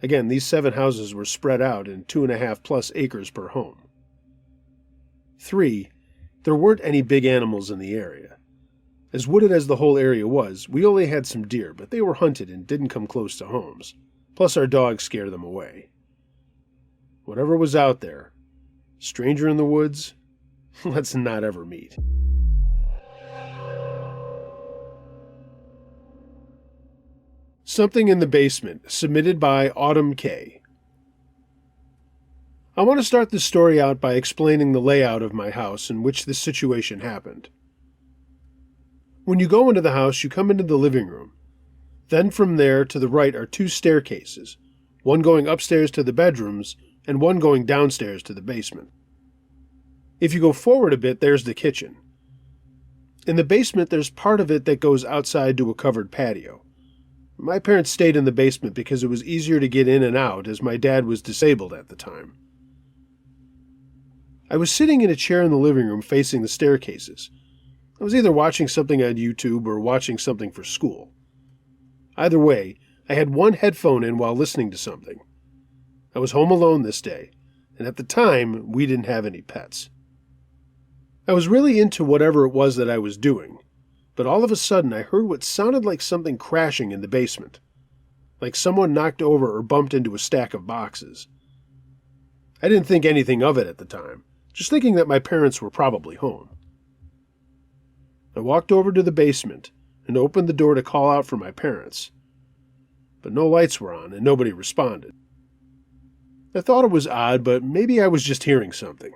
Again, these 7 houses were spread out in 2.5+ acres per home. 3, there weren't any big animals in the area. As wooded as the whole area was, we only had some deer, but they were hunted and didn't come close to homes. Plus our dogs scared them away. Whatever was out there, stranger in the woods, let's not ever meet. Something in the Basement, submitted by Autumn K. I want to start this story out by explaining the layout of my house in which this situation happened. When you go into the house, you come into the living room. Then from there to the right are 2 staircases, one going upstairs to the bedrooms and one going downstairs to the basement. If you go forward a bit, there's the kitchen. In the basement, there's part of it that goes outside to a covered patio. My parents stayed in the basement because it was easier to get in and out, as my dad was disabled at the time. I was sitting in a chair in the living room facing the staircases. I was either watching something on YouTube or watching something for school. Either way, I had one headphone in while listening to something. I was home alone this day, and at the time, we didn't have any pets. I was really into whatever it was that I was doing, but all of a sudden I heard what sounded like something crashing in the basement, like someone knocked over or bumped into a stack of boxes. I didn't think anything of it at the time, just thinking that my parents were probably home. I walked over to the basement and opened the door to call out for my parents, but no lights were on and nobody responded. I thought it was odd, but maybe I was just hearing something.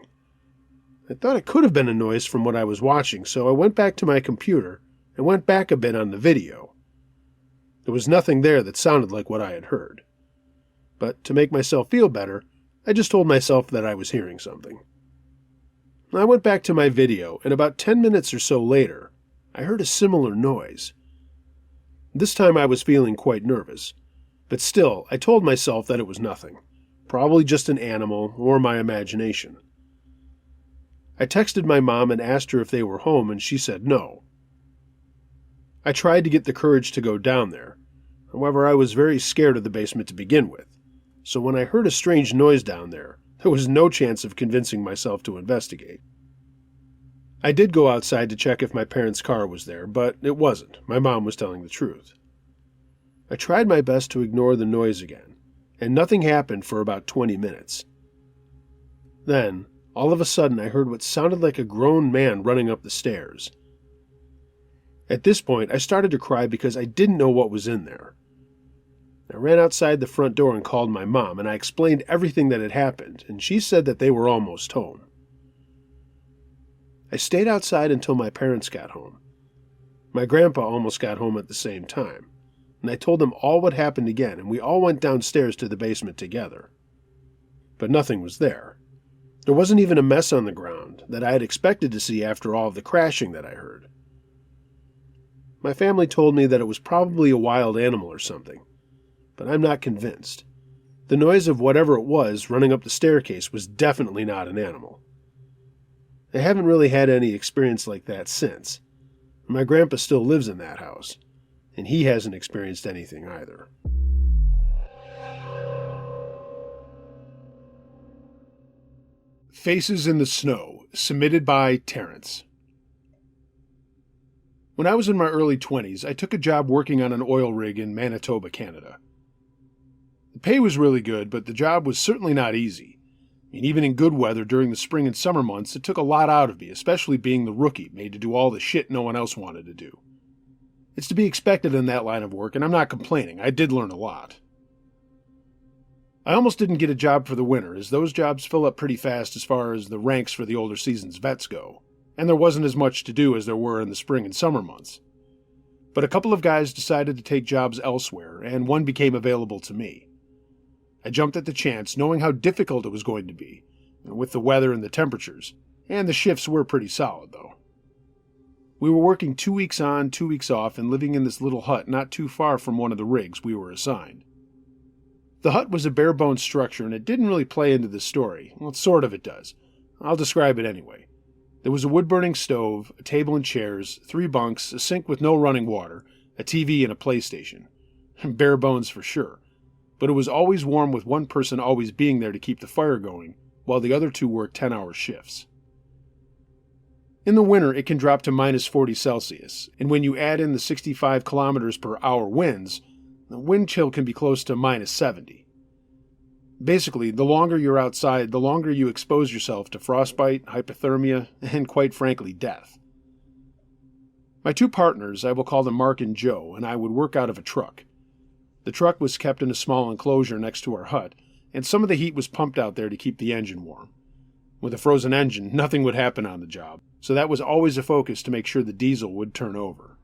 I thought it could have been a noise from what I was watching, so I went back to my computer and went back a bit on the video. There was nothing there that sounded like what I had heard. But to make myself feel better, I just told myself that I was hearing something. I went back to my video, and about 10 minutes or so later, I heard a similar noise. This time I was feeling quite nervous, but still, I told myself that it was nothing. Probably just an animal or my imagination. I texted my mom and asked her if they were home, and she said no. I tried to get the courage to go down there. However, I was very scared of the basement to begin with, so when I heard a strange noise down there was no chance of convincing myself to investigate. I did go outside to check if my parents' car was there, but it wasn't. My mom was telling the truth. I tried my best to ignore the noise again, and nothing happened for about 20 minutes. Then, all of a sudden, I heard what sounded like a grown man running up the stairs. At this point, I started to cry because I didn't know what was in there. I ran outside the front door and called my mom, and I explained everything that had happened, and she said that they were almost home. I stayed outside until my parents got home. My grandpa almost got home at the same time, and I told them all what happened again, and we all went downstairs to the basement together. But nothing was there. There wasn't even a mess on the ground that I had expected to see after all of the crashing that I heard. My family told me that it was probably a wild animal or something, but I'm not convinced. The noise of whatever it was running up the staircase was definitely not an animal. I haven't really had any experience like that since. My grandpa still lives in that house, and he hasn't experienced anything either. Faces in the Snow, submitted by Terrence. When I was in my early 20s, I took a job working on an oil rig in Manitoba, Canada. The pay was really good, but the job was certainly not easy. Even in good weather during the spring and summer months, it took a lot out of me, especially being the rookie, made to do all the shit no one else wanted to do. It's to be expected in that line of work, and I'm not complaining. I did learn a lot. I almost didn't get a job for the winter, as those jobs fill up pretty fast as far as the ranks for the older season's vets go, and there wasn't as much to do as there were in the spring and summer months. But a couple of guys decided to take jobs elsewhere, and one became available to me. I jumped at the chance, knowing how difficult it was going to be, with the weather and the temperatures, and the shifts were pretty solid, though. We were working 2 weeks on, 2 weeks off, and living in this little hut not too far from one of the rigs we were assigned. The hut was a bare-bones structure, and it didn't really play into the story. Well, sort of it does. I'll describe it anyway. There was a wood-burning stove, a table and chairs, 3 bunks, a sink with no running water, a TV, and a PlayStation. Bare bones for sure. But it was always warm, with one person always being there to keep the fire going, while the other 2 worked 10-hour shifts. In the winter, it can drop to minus 40 Celsius, and when you add in the 65 kilometers per hour winds, the wind chill can be close to minus 70. Basically, the longer you're outside, the longer you expose yourself to frostbite, hypothermia, and quite frankly, death. My 2 partners, I will call them Mark and Joe, and I would work out of a truck. The truck was kept in a small enclosure next to our hut, and some of the heat was pumped out there to keep the engine warm. With a frozen engine, nothing would happen on the job, so that was always a focus to make sure the diesel would turn over.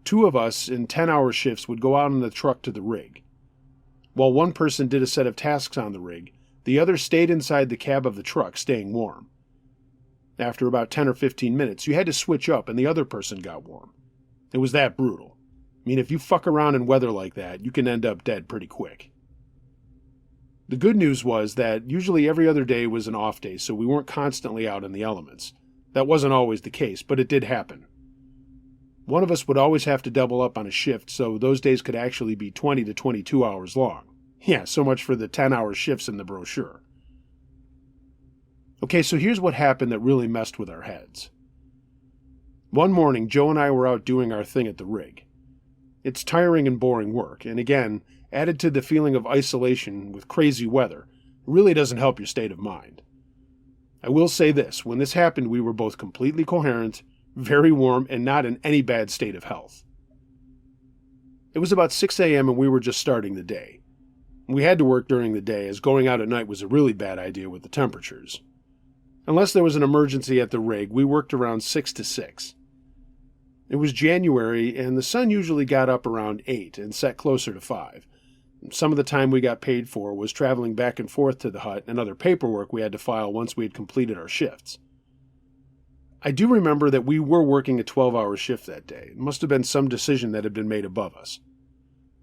2 of us in 10-hour shifts would go out in the truck to the rig. While one person did a set of tasks on the rig, the other stayed inside the cab of the truck, staying warm. After about 10 or 15 minutes, you had to switch up and the other person got warm. It was that brutal. If you fuck around in weather like that, you can end up dead pretty quick. The good news was that usually every other day was an off day, so we weren't constantly out in the elements. That wasn't always the case, but it did happen. One of us would always have to double up on a shift, so those days could actually be 20 to 22 hours long. Yeah, so much for the 10-hour shifts in the brochure. Okay, so here's what happened that really messed with our heads. One morning, Joe and I were out doing our thing at the rig. It's tiring and boring work, and again, added to the feeling of isolation with crazy weather, really doesn't help your state of mind. I will say this, when this happened, we were both completely coherent, very warm, and not in any bad state of health. It was about 6 a.m. and we were just starting the day. We had to work during the day, as going out at night was a really bad idea with the temperatures. Unless there was an emergency at the rig, we worked around 6 to 6. It was January, and the sun usually got up around 8 and set closer to 5. Some of the time we got paid for was traveling back and forth to the hut and other paperwork we had to file once we had completed our shifts. I do remember that we were working a 12-hour shift that day. It must have been some decision that had been made above us.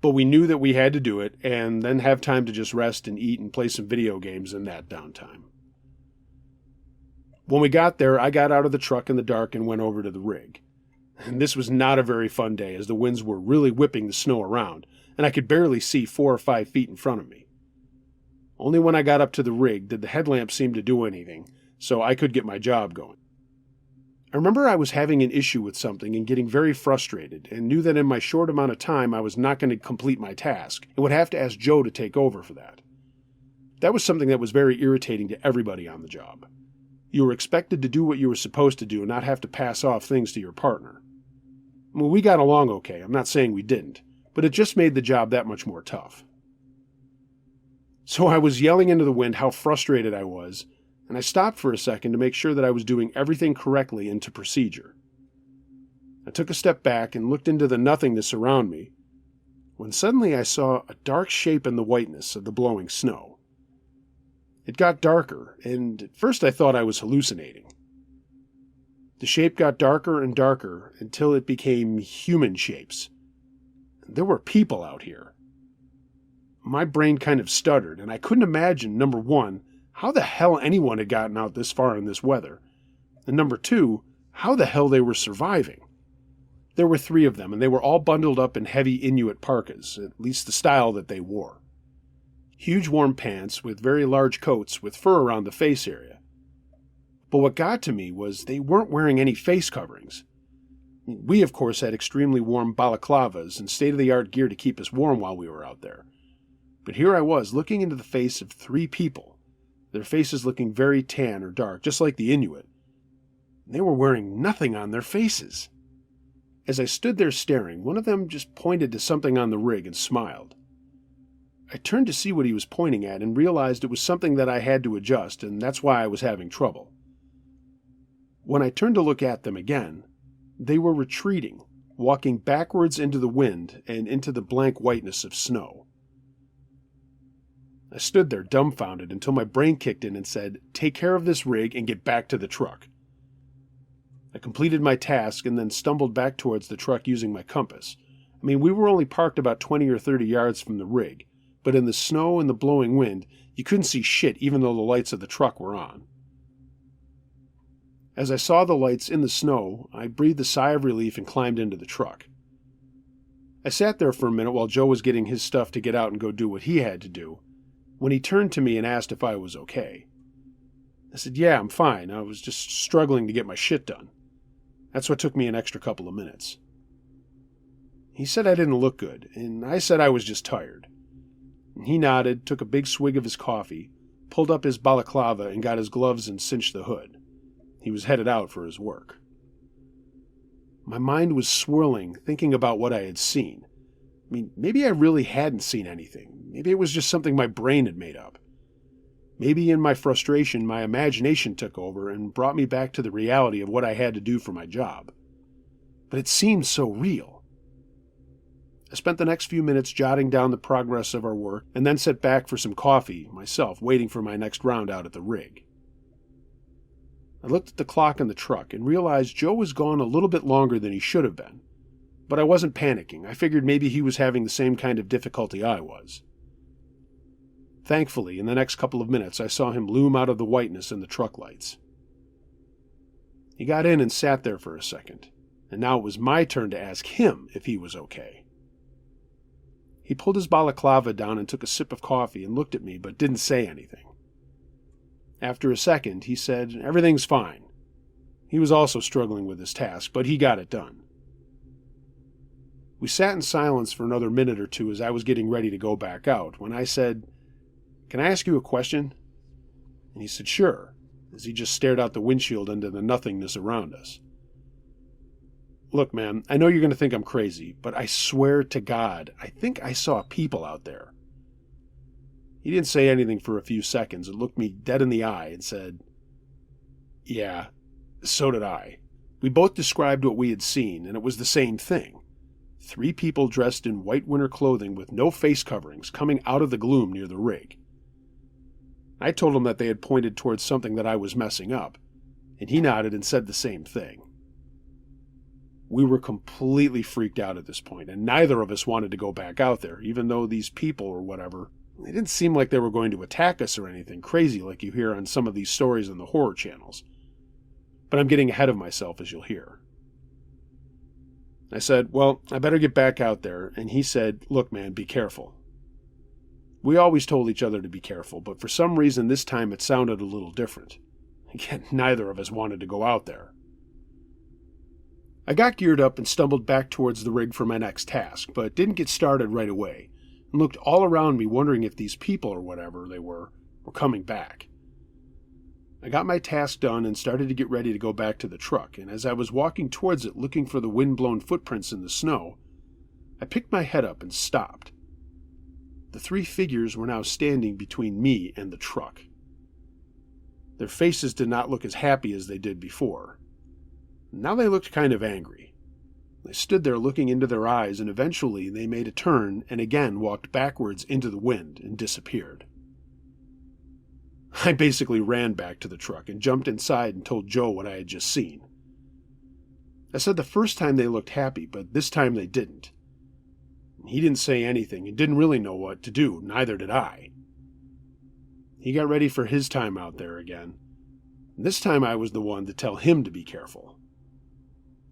But we knew that we had to do it, and then have time to just rest and eat and play some video games in that downtime. When we got there, I got out of the truck in the dark and went over to the rig. And this was not a very fun day, as the winds were really whipping the snow around, and I could barely see 4 or 5 feet in front of me. Only when I got up to the rig did the headlamp seem to do anything, so I could get my job going. I remember I was having an issue with something and getting very frustrated, and knew that in my short amount of time I was not going to complete my task, and would have to ask Joe to take over for that. That was something that was very irritating to everybody on the job. You were expected to do what you were supposed to do and not have to pass off things to your partner. Well, we got along okay, I'm not saying we didn't, but it just made the job that much more tough. So I was yelling into the wind how frustrated I was, and I stopped for a second to make sure that I was doing everything correctly and to procedure. I took a step back and looked into the nothingness around me, when suddenly I saw a dark shape in the whiteness of the blowing snow. It got darker, and at first I thought I was hallucinating. The shape got darker and darker until it became human shapes. There were people out here. My brain kind of stuttered, and I couldn't imagine, number one, how the hell anyone had gotten out this far in this weather, and number two, how the hell they were surviving. There were 3 of them, and they were all bundled up in heavy Inuit parkas, at least the style that they wore. Huge warm pants with very large coats with fur around the face area. But what got to me was they weren't wearing any face coverings. We, of course, had extremely warm balaclavas and state-of-the-art gear to keep us warm while we were out there. But here I was, looking into the face of 3 people, their faces looking very tan or dark, just like the Inuit. They were wearing nothing on their faces. As I stood there staring, one of them just pointed to something on the rig and smiled. I turned to see what he was pointing at and realized it was something that I had to adjust, and that's why I was having trouble. When I turned to look at them again, they were retreating, walking backwards into the wind and into the blank whiteness of snow. I stood there dumbfounded until my brain kicked in and said, "Take care of this rig and get back to the truck." I completed my task and then stumbled back towards the truck using my compass. We were only parked about 20 or 30 yards from the rig, but in the snow and the blowing wind, you couldn't see shit even though the lights of the truck were on. As I saw the lights in the snow, I breathed a sigh of relief and climbed into the truck. I sat there for a minute while Joe was getting his stuff to get out and go do what he had to do, when he turned to me and asked if I was okay. I said, "Yeah, I'm fine. I was just struggling to get my shit done. That's what took me an extra couple of minutes." He said I didn't look good, and I said I was just tired. He nodded, took a big swig of his coffee, pulled up his balaclava and got his gloves and cinched the hood. He was headed out for his work. My mind was swirling, thinking about what I had seen. Maybe I really hadn't seen anything. Maybe it was just something my brain had made up. Maybe in my frustration, my imagination took over and brought me back to the reality of what I had to do for my job. But it seemed so real. I spent the next few minutes jotting down the progress of our work and then sat back for some coffee, myself, waiting for my next round out at the rig. I looked at the clock in the truck and realized Joe was gone a little bit longer than he should have been. But I wasn't panicking. I figured maybe he was having the same kind of difficulty I was. Thankfully, in the next couple of minutes, I saw him loom out of the whiteness in the truck lights. He got in and sat there for a second, and now it was my turn to ask him if he was okay. He pulled his balaclava down and took a sip of coffee and looked at me, but didn't say anything. After a second, he said, "Everything's fine." He was also struggling with his task, but he got it done. We sat in silence for another minute or two as I was getting ready to go back out, when I said, "Can I ask you a question?" And he said, "Sure," as he just stared out the windshield into the nothingness around us. "Look, man, I know you're going to think I'm crazy, but I swear to God, I think I saw people out there." He didn't say anything for a few seconds and looked me dead in the eye and said, "Yeah, so did I." We both described what we had seen, and it was the same thing. 3 people dressed in white winter clothing with no face coverings coming out of the gloom near the rig. I told him that they had pointed towards something that I was messing up, and he nodded and said the same thing. We were completely freaked out at this point, and neither of us wanted to go back out there, even though these people or whatever, they didn't seem like they were going to attack us or anything crazy like you hear on some of these stories on the horror channels. But I'm getting ahead of myself, as you'll hear. I said, "Well, I better get back out there," and he said, "Look, man, be careful." We always told each other to be careful, but for some reason this time it sounded a little different. Again, neither of us wanted to go out there. I got geared up and stumbled back towards the rig for my next task, but didn't get started right away, and looked all around me wondering if these people or whatever they were coming back. I got my task done and started to get ready to go back to the truck, and as I was walking towards it looking for the wind-blown footprints in the snow, I picked my head up and stopped. The 3 figures were now standing between me and the truck. Their faces did not look as happy as they did before. Now they looked kind of angry. They stood there looking into their eyes, and eventually they made a turn and again walked backwards into the wind and disappeared. I basically ran back to the truck and jumped inside and told Joe what I had just seen. I said the first time they looked happy, but this time they didn't. He didn't say anything and didn't really know what to do, neither did I. He got ready for his time out there again. This time I was the one to tell him to be careful.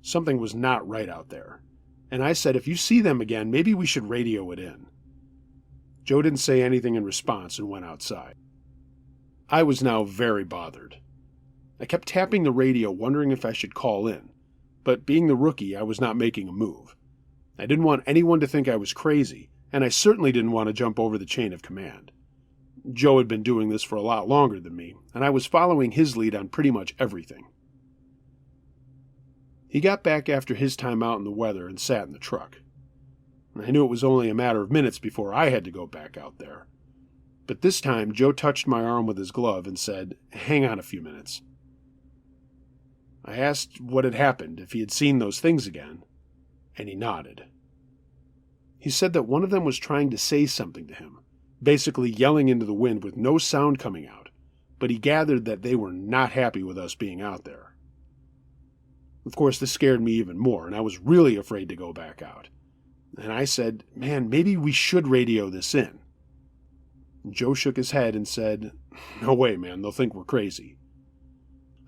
Something was not right out there, and I said if you see them again, maybe we should radio it in. Joe didn't say anything in response and went outside. I was now very bothered. I kept tapping the radio, wondering if I should call in, but being the rookie, I was not making a move. I didn't want anyone to think I was crazy, and I certainly didn't want to jump over the chain of command. Joe had been doing this for a lot longer than me, and I was following his lead on pretty much everything. He got back after his time out in the weather and sat in the truck. I knew it was only a matter of minutes before I had to go back out there. But this time, Joe touched my arm with his glove and said, "Hang on a few minutes." I asked what had happened, if he had seen those things again, and he nodded. He said that one of them was trying to say something to him, basically yelling into the wind with no sound coming out, but he gathered that they were not happy with us being out there. Of course, this scared me even more, and I was really afraid to go back out. And I said, "Man, maybe we should radio this in." And Joe shook his head and said, "No way, man, they'll think we're crazy."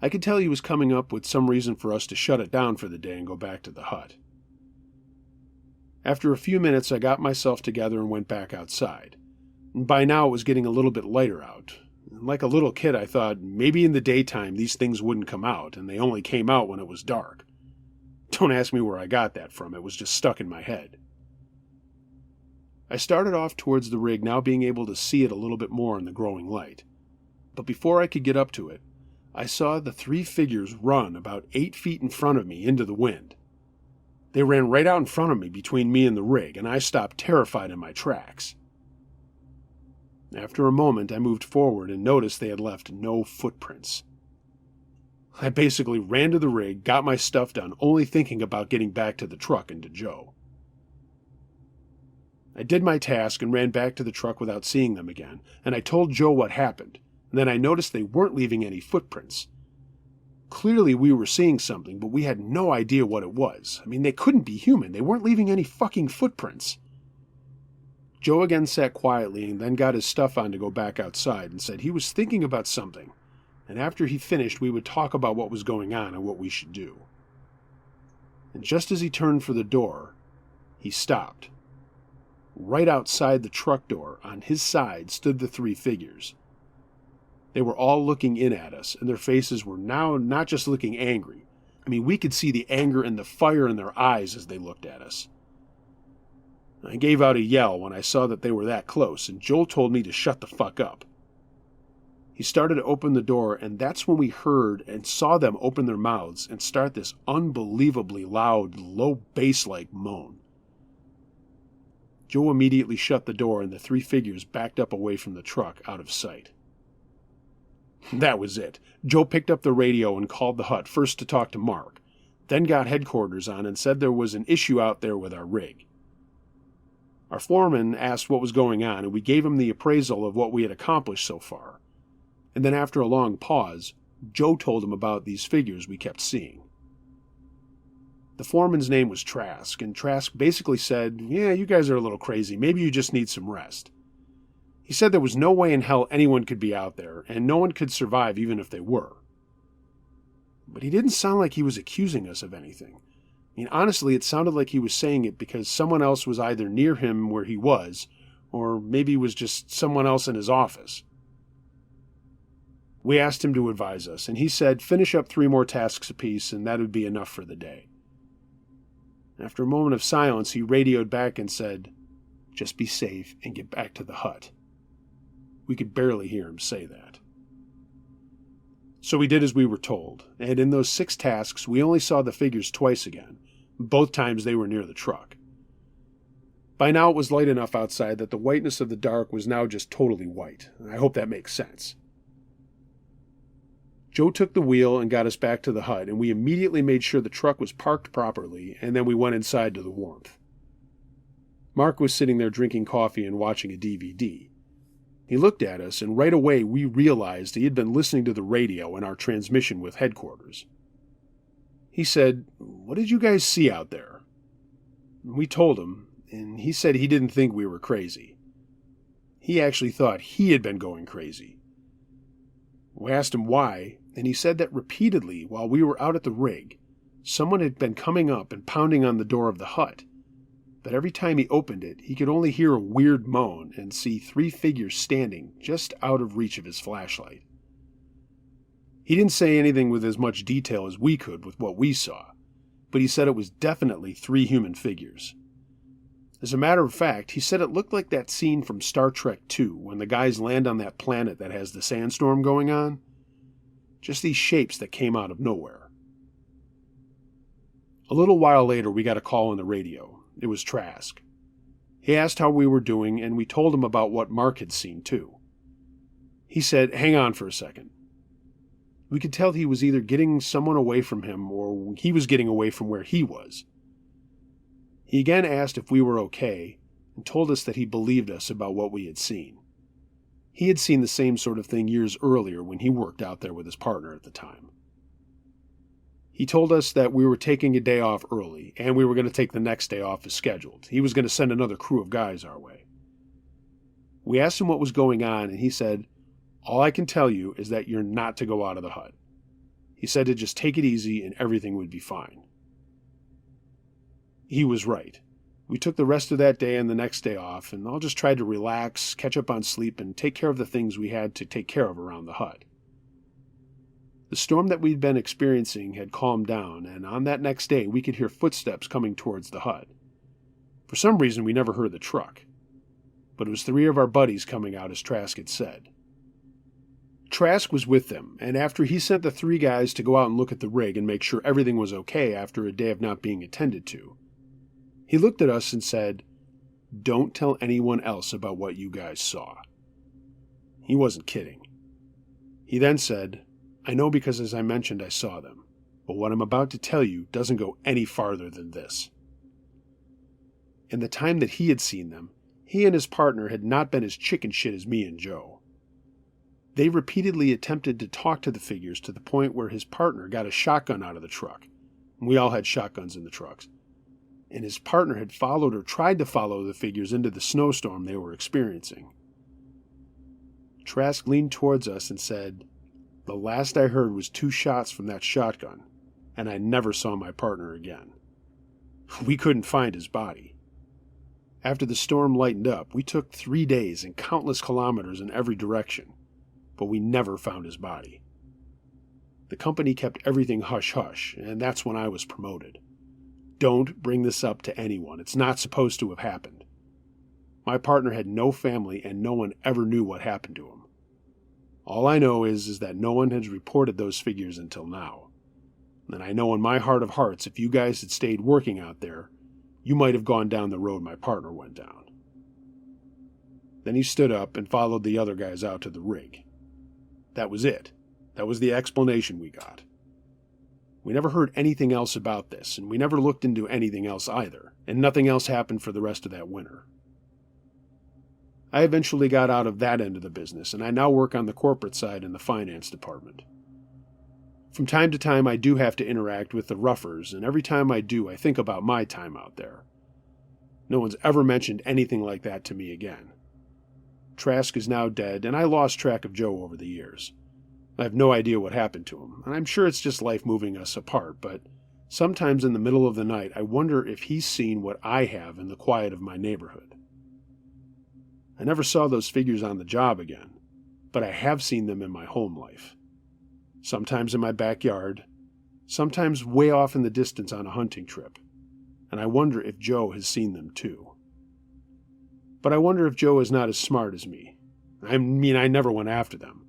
I could tell he was coming up with some reason for us to shut it down for the day and go back to the hut. After a few minutes, I got myself together and went back outside. And by now it was getting a little bit lighter out. And like a little kid, I thought maybe in the daytime these things wouldn't come out, and they only came out when it was dark. Don't ask me where I got that from, it was just stuck in my head. I started off towards the rig, now being able to see it a little bit more in the growing light. But before I could get up to it, I saw the 3 figures run about 8 feet in front of me into the wind. They ran right out in front of me between me and the rig, and I stopped terrified in my tracks. After a moment, I moved forward and noticed they had left no footprints. I basically ran to the rig, got my stuff done, only thinking about getting back to the truck and to Joe. I did my task and ran back to the truck without seeing them again, and I told Joe what happened, and then I noticed they weren't leaving any footprints. Clearly we were seeing something, but we had no idea what it was. I mean, they couldn't be human. They weren't leaving any fucking footprints. Joe again sat quietly and then got his stuff on to go back outside and said he was thinking about something, and after he finished we would talk about what was going on and what we should do. And just as he turned for the door, he stopped. Right outside the truck door, on his side, stood the 3 figures. They were all looking in at us, and their faces were now not just looking angry. I mean, we could see the anger and the fire in their eyes as they looked at us. I gave out a yell when I saw that they were that close, and Joel told me to shut the fuck up. He started to open the door, and that's when we heard and saw them open their mouths and start this unbelievably loud, low bass-like moan. Joe immediately shut the door, and the three figures backed up away from the truck, out of sight. That was it. Joe picked up the radio and called the hut, first to talk to Mark, then got headquarters on and said there was an issue out there with our rig. Our foreman asked what was going on, and we gave him the appraisal of what we had accomplished so far. And then after a long pause, Joe told him about these figures we kept seeing. The foreman's name was Trask, and Trask basically said, "Yeah, you guys are a little crazy. Maybe you just need some rest." He said there was no way in hell anyone could be out there, and no one could survive even if they were. But he didn't sound like he was accusing us of anything. I mean, honestly, it sounded like he was saying it because someone else was either near him where he was, or maybe it was just someone else in his office. We asked him to advise us, and he said finish up 3 more tasks apiece, and that would be enough for the day. After a moment of silence, he radioed back and said, "Just be safe and get back to the hut." We could barely hear him say that. So we did as we were told, and in those 6 tasks, we only saw the figures twice again. Both times they were near the truck. By now it was light enough outside that the whiteness of the dark was now just totally white. I hope that makes sense. Joe took the wheel and got us back to the hut, and we immediately made sure the truck was parked properly, and then we went inside to the warmth. Mark was sitting there drinking coffee and watching a DVD. He looked at us, and right away we realized he had been listening to the radio in our transmission with headquarters. He said, "What did you guys see out there?" We told him, and he said he didn't think we were crazy. He actually thought he had been going crazy. We asked him why, and he said that repeatedly while we were out at the rig, someone had been coming up and pounding on the door of the hut. But every time he opened it, he could only hear a weird moan and see 3 figures standing just out of reach of his flashlight. He didn't say anything with as much detail as we could with what we saw, but he said it was definitely 3 human figures. As a matter of fact, he said it looked like that scene from Star Trek II when the guys land on that planet that has the sandstorm going on. Just these shapes that came out of nowhere. A little while later, we got a call on the radio. It was Trask. He asked how we were doing, and we told him about what Mark had seen, too. He said, "Hang on for a second." We could tell he was either getting someone away from him or he was getting away from where he was. He again asked if we were okay and told us that he believed us about what we had seen. He had seen the same sort of thing years earlier when he worked out there with his partner at the time. He told us that we were taking a day off early, and we were going to take the next day off as scheduled. He was going to send another crew of guys our way. We asked him what was going on, and he said, "All I can tell you is that you're not to go out of the hut." He said to just take it easy and everything would be fine. He was right. We took the rest of that day and the next day off, and all just tried to relax, catch up on sleep, and take care of the things we had to take care of around the hut. The storm that we'd been experiencing had calmed down, and on that next day we could hear footsteps coming towards the hut. For some reason we never heard the truck, but it was 3 of our buddies coming out as Trask had said. Trask was with them, and after he sent the 3 guys to go out and look at the rig and make sure everything was okay after a day of not being attended to, he looked at us and said, "Don't tell anyone else about what you guys saw." He wasn't kidding. He then said, "I know because as I mentioned I saw them, but what I'm about to tell you doesn't go any farther than this." In the time that he had seen them, he and his partner had not been as chicken shit as me and Joe. They repeatedly attempted to talk to the figures to the point where his partner got a shotgun out of the truck. We all had shotguns in the trucks. And his partner had followed or tried to follow the figures into the snowstorm they were experiencing. Trask leaned towards us and said, "The last I heard was 2 shots from that shotgun, and I never saw my partner again." We couldn't find his body. After the storm lightened up, we took 3 days and countless kilometers in every direction, but we never found his body. The company kept everything hush-hush, and that's when I was promoted. Don't bring this up to anyone. It's not supposed to have happened. My partner had no family, and no one ever knew what happened to him. All I know is that no one has reported those figures until now. And I know in my heart of hearts, if you guys had stayed working out there, you might have gone down the road my partner went down. Then he stood up and followed the other guys out to the rig. That was it. That was the explanation we got. We never heard anything else about this, and we never looked into anything else either, and nothing else happened for the rest of that winter. I eventually got out of that end of the business, and I now work on the corporate side in the finance department. From time to time, I do have to interact with the roughers, and every time I do, I think about my time out there. No one's ever mentioned anything like that to me again. Trask is now dead, and I lost track of Joe over the years. I have no idea what happened to him, and I'm sure it's just life moving us apart, but sometimes in the middle of the night, I wonder if he's seen what I have in the quiet of my neighborhood. I never saw those figures on the job again, but I have seen them in my home life. Sometimes in my backyard, sometimes way off in the distance on a hunting trip, and I wonder if Joe has seen them too. But I wonder if Joe is not as smart as me. I mean, I never went after them.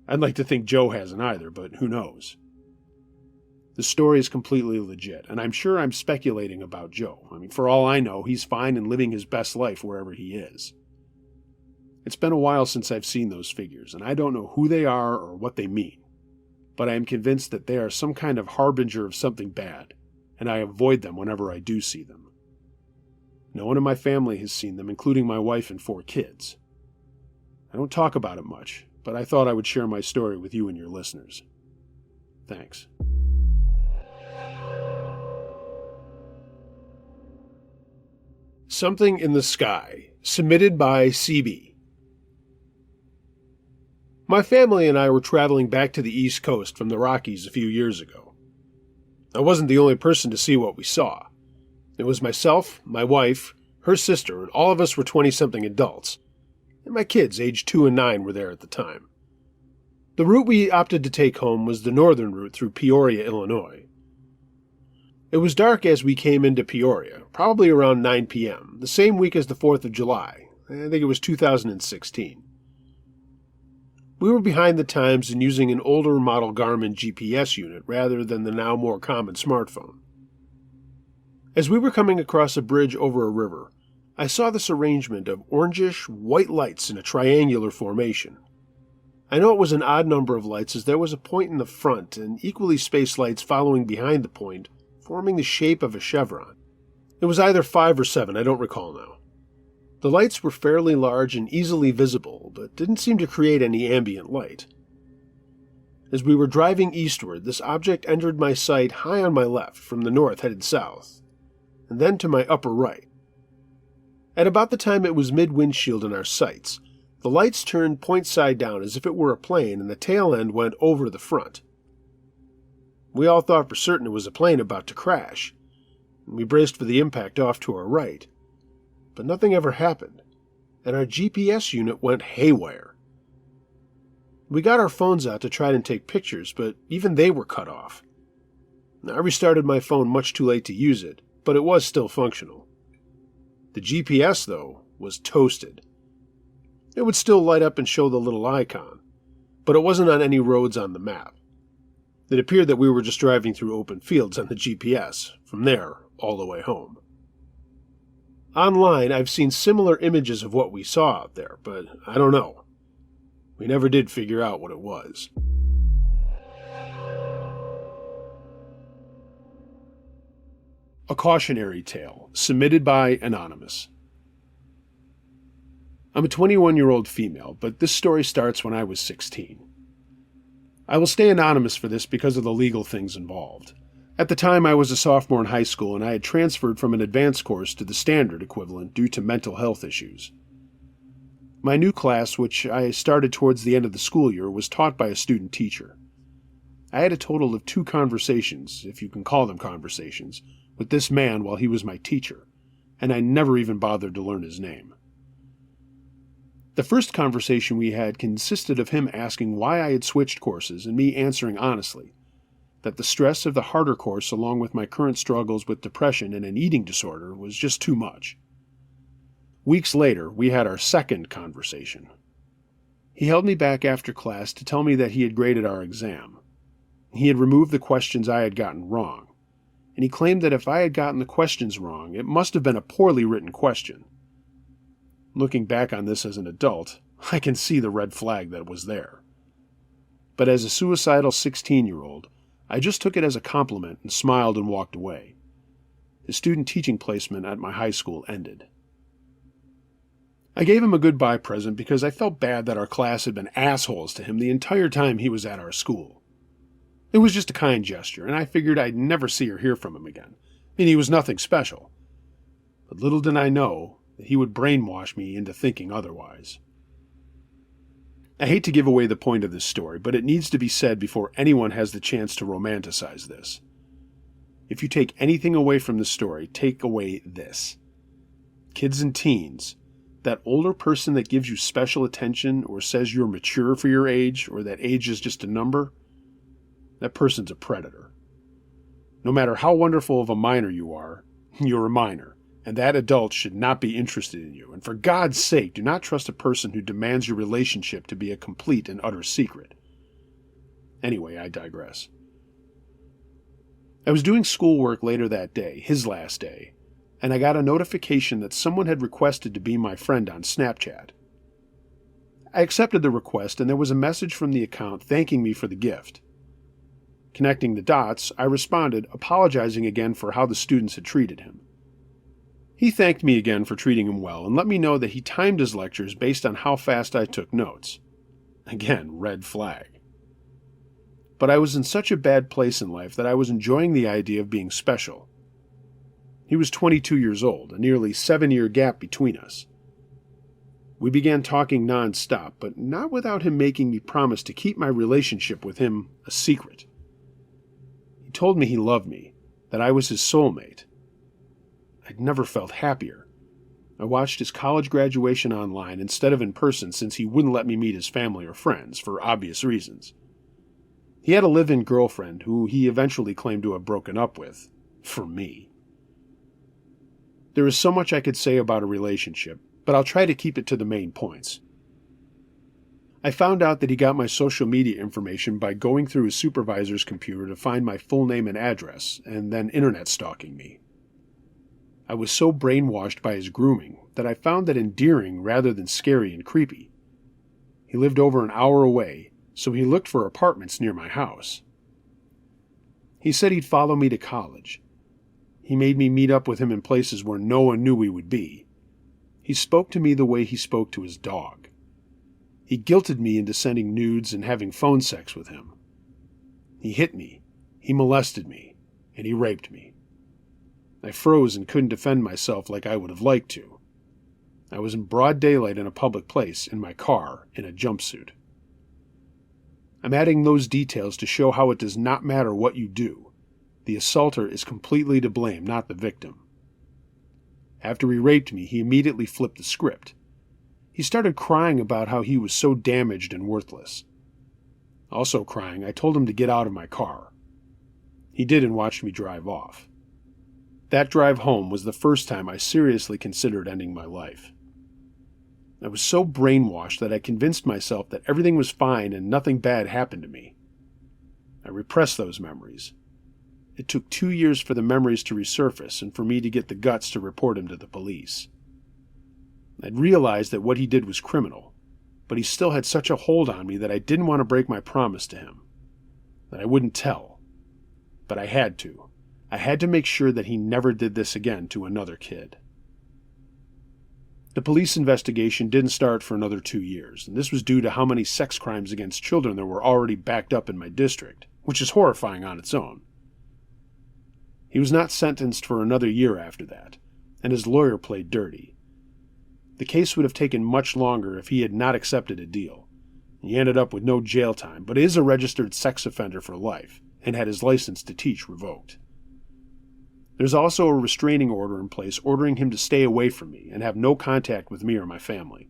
I'd like to think Joe hasn't either, but who knows? The story is completely legit, and I'm sure I'm speculating about Joe. I mean, for all I know, he's fine and living his best life wherever he is. It's been a while since I've seen those figures, and I don't know who they are or what they mean, but I am convinced that they are some kind of harbinger of something bad, and I avoid them whenever I do see them. No one in my family has seen them, including my wife and 4 kids. I don't talk about it much, but I thought I would share my story with you and your listeners. Thanks. Something in the Sky, submitted by CB. My family and I were traveling back to the East Coast from the Rockies a few years ago. I wasn't the only person to see what we saw. It was myself, my wife, her sister, and all of us were 20-something adults, and my kids, aged 2 and 9, were there at the time. The route we opted to take home was the northern route through Peoria, Illinois. It was dark as we came into Peoria, probably around 9 p.m., the same week as the 4th of July. I think it was 2016. We were behind the times in using an older model Garmin GPS unit rather than the now more common smartphone. As we were coming across a bridge over a river, I saw this arrangement of orangish, white lights in a triangular formation. I know it was an odd number of lights as there was a point in the front and equally spaced lights following behind the point, forming the shape of a chevron. It was either 5 or 7, I don't recall now. The lights were fairly large and easily visible, but didn't seem to create any ambient light. As we were driving eastward, this object entered my sight high on my left from the north headed south, and then to my upper right. At about the time it was mid-windshield in our sights, the lights turned point side down as if it were a plane, and the tail end went over the front. We all thought for certain it was a plane about to crash, and we braced for the impact off to our right. But nothing ever happened, and our GPS unit went haywire. We got our phones out to try and take pictures, but even they were cut off. I restarted my phone much too late to use it, but it was still functional. The GPS, though, was toasted. It would still light up and show the little icon, but it wasn't on any roads on the map. It appeared that we were just driving through open fields on the GPS, from there all the way home. Online, I've seen similar images of what we saw out there, but I don't know. We never did figure out what it was. A cautionary tale, submitted by Anonymous. I'm a 21-year-old female, but this story starts when I was 16. I will stay anonymous for this because of the legal things involved. At the time, I was a sophomore in high school, and I had transferred from an advanced course to the standard equivalent due to mental health issues. My new class, which I started towards the end of the school year, was taught by a student teacher. I had a total of 2 conversations, if you can call them conversations, with this man while he was my teacher, and I never even bothered to learn his name. The first conversation we had consisted of him asking why I had switched courses and me answering honestly that the stress of the harder course along with my current struggles with depression and an eating disorder was just too much. Weeks later, we had our second conversation. He held me back after class to tell me that he had graded our exam. He had removed the questions I had gotten wrong, and he claimed that if I had gotten the questions wrong, it must have been a poorly written question. Looking back on this as an adult, I can see the red flag that was there. But as a suicidal 16-year-old, I just took it as a compliment and smiled and walked away. His student teaching placement at my high school ended. I gave him a goodbye present because I felt bad that our class had been assholes to him the entire time he was at our school. It was just a kind gesture, and I figured I'd never see or hear from him again. I mean, he was nothing special. But little did I know that he would brainwash me into thinking otherwise. I hate to give away the point of this story, but it needs to be said before anyone has the chance to romanticize this. If you take anything away from this story, take away this. Kids and teens, that older person that gives you special attention or says you're mature for your age or that age is just a number, that person's a predator. No matter how wonderful of a minor you are, you're a minor, and that adult should not be interested in you. And for God's sake, do not trust a person who demands your relationship to be a complete and utter secret. Anyway, I digress. I was doing schoolwork later that day, his last day, and I got a notification that someone had requested to be my friend on Snapchat. I accepted the request, and there was a message from the account thanking me for the gift. Connecting the dots, I responded, apologizing again for how the students had treated him. He thanked me again for treating him well and let me know that he timed his lectures based on how fast I took notes. Again, red flag. But I was in such a bad place in life that I was enjoying the idea of being special. He was 22 years old, a nearly 7-year gap between us. We began talking non-stop, but not without him making me promise to keep my relationship with him a secret. He told me he loved me, that I was his soulmate. I'd never felt happier. I watched his college graduation online instead of in person since he wouldn't let me meet his family or friends, for obvious reasons. He had a live-in girlfriend who he eventually claimed to have broken up with, for me. There is so much I could say about a relationship, but I'll try to keep it to the main points. I found out that he got my social media information by going through his supervisor's computer to find my full name and address, and then internet stalking me. I was so brainwashed by his grooming that I found that endearing rather than scary and creepy. He lived over an hour away, so he looked for apartments near my house. He said he'd follow me to college. He made me meet up with him in places where no one knew we would be. He spoke to me the way he spoke to his dog. He guilted me into sending nudes and having phone sex with him. He hit me, he molested me, and he raped me. I froze and couldn't defend myself like I would have liked to. I was in broad daylight in a public place, in my car, in a jumpsuit. I'm adding those details to show how it does not matter what you do. The assaulter is completely to blame, not the victim. After he raped me, he immediately flipped the script. He started crying about how he was so damaged and worthless. Also crying, I told him to get out of my car. He did and watched me drive off. That drive home was the first time I seriously considered ending my life. I was so brainwashed that I convinced myself that everything was fine and nothing bad happened to me. I repressed those memories. It took 2 years for the memories to resurface and for me to get the guts to report him to the police. I'd realized that what he did was criminal, but he still had such a hold on me that I didn't want to break my promise to him, that I wouldn't tell. But I had to. I had to make sure that he never did this again to another kid. The police investigation didn't start for another 2 years, and this was due to how many sex crimes against children there were already backed up in my district, which is horrifying on its own. He was not sentenced for another year after that, and his lawyer played dirty. The case would have taken much longer if he had not accepted a deal. He ended up with no jail time, but is a registered sex offender for life, and had his license to teach revoked. There's also a restraining order in place ordering him to stay away from me and have no contact with me or my family.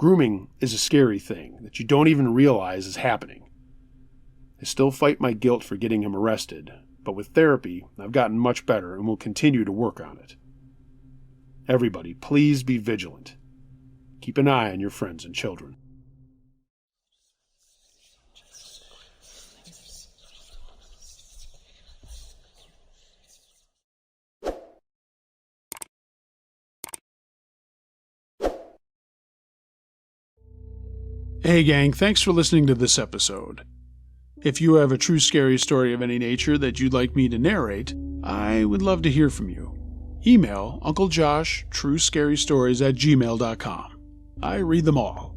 Grooming is a scary thing that you don't even realize is happening. I still fight my guilt for getting him arrested, but with therapy, I've gotten much better and will continue to work on it. Everybody, please be vigilant. Keep an eye on your friends and children. Hey gang, thanks for listening to this episode. If you have a true scary story of any nature that you'd like me to narrate, I would love to hear from you. Email Uncle Josh truescarystories@gmail.com. I read them all.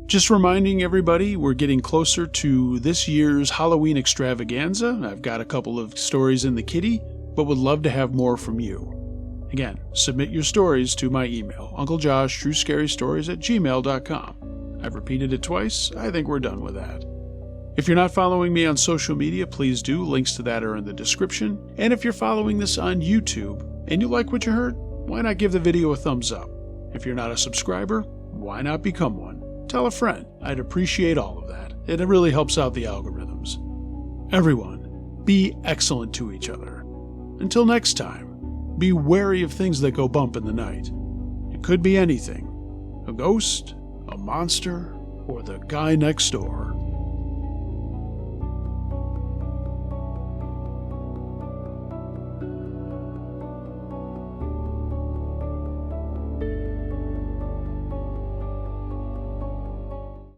Just reminding everybody, we're getting closer to this year's Halloween extravaganza. I've got a couple of stories in the kitty, but would love to have more from you. Again, submit your stories to my email, unclejoshtruescarystories@gmail.com. I've repeated it twice. I think we're done with that. If you're not following me on social media, please do. Links to that are in the description. And if you're following this on YouTube and you like what you heard, why not give the video a thumbs up? If you're not a subscriber, why not become one? Tell a friend. I'd appreciate all of that. It really helps out the algorithms. Everyone, be excellent to each other. Until next time, be wary of things that go bump in the night. It could be anything. A ghost, a monster, or the guy next door.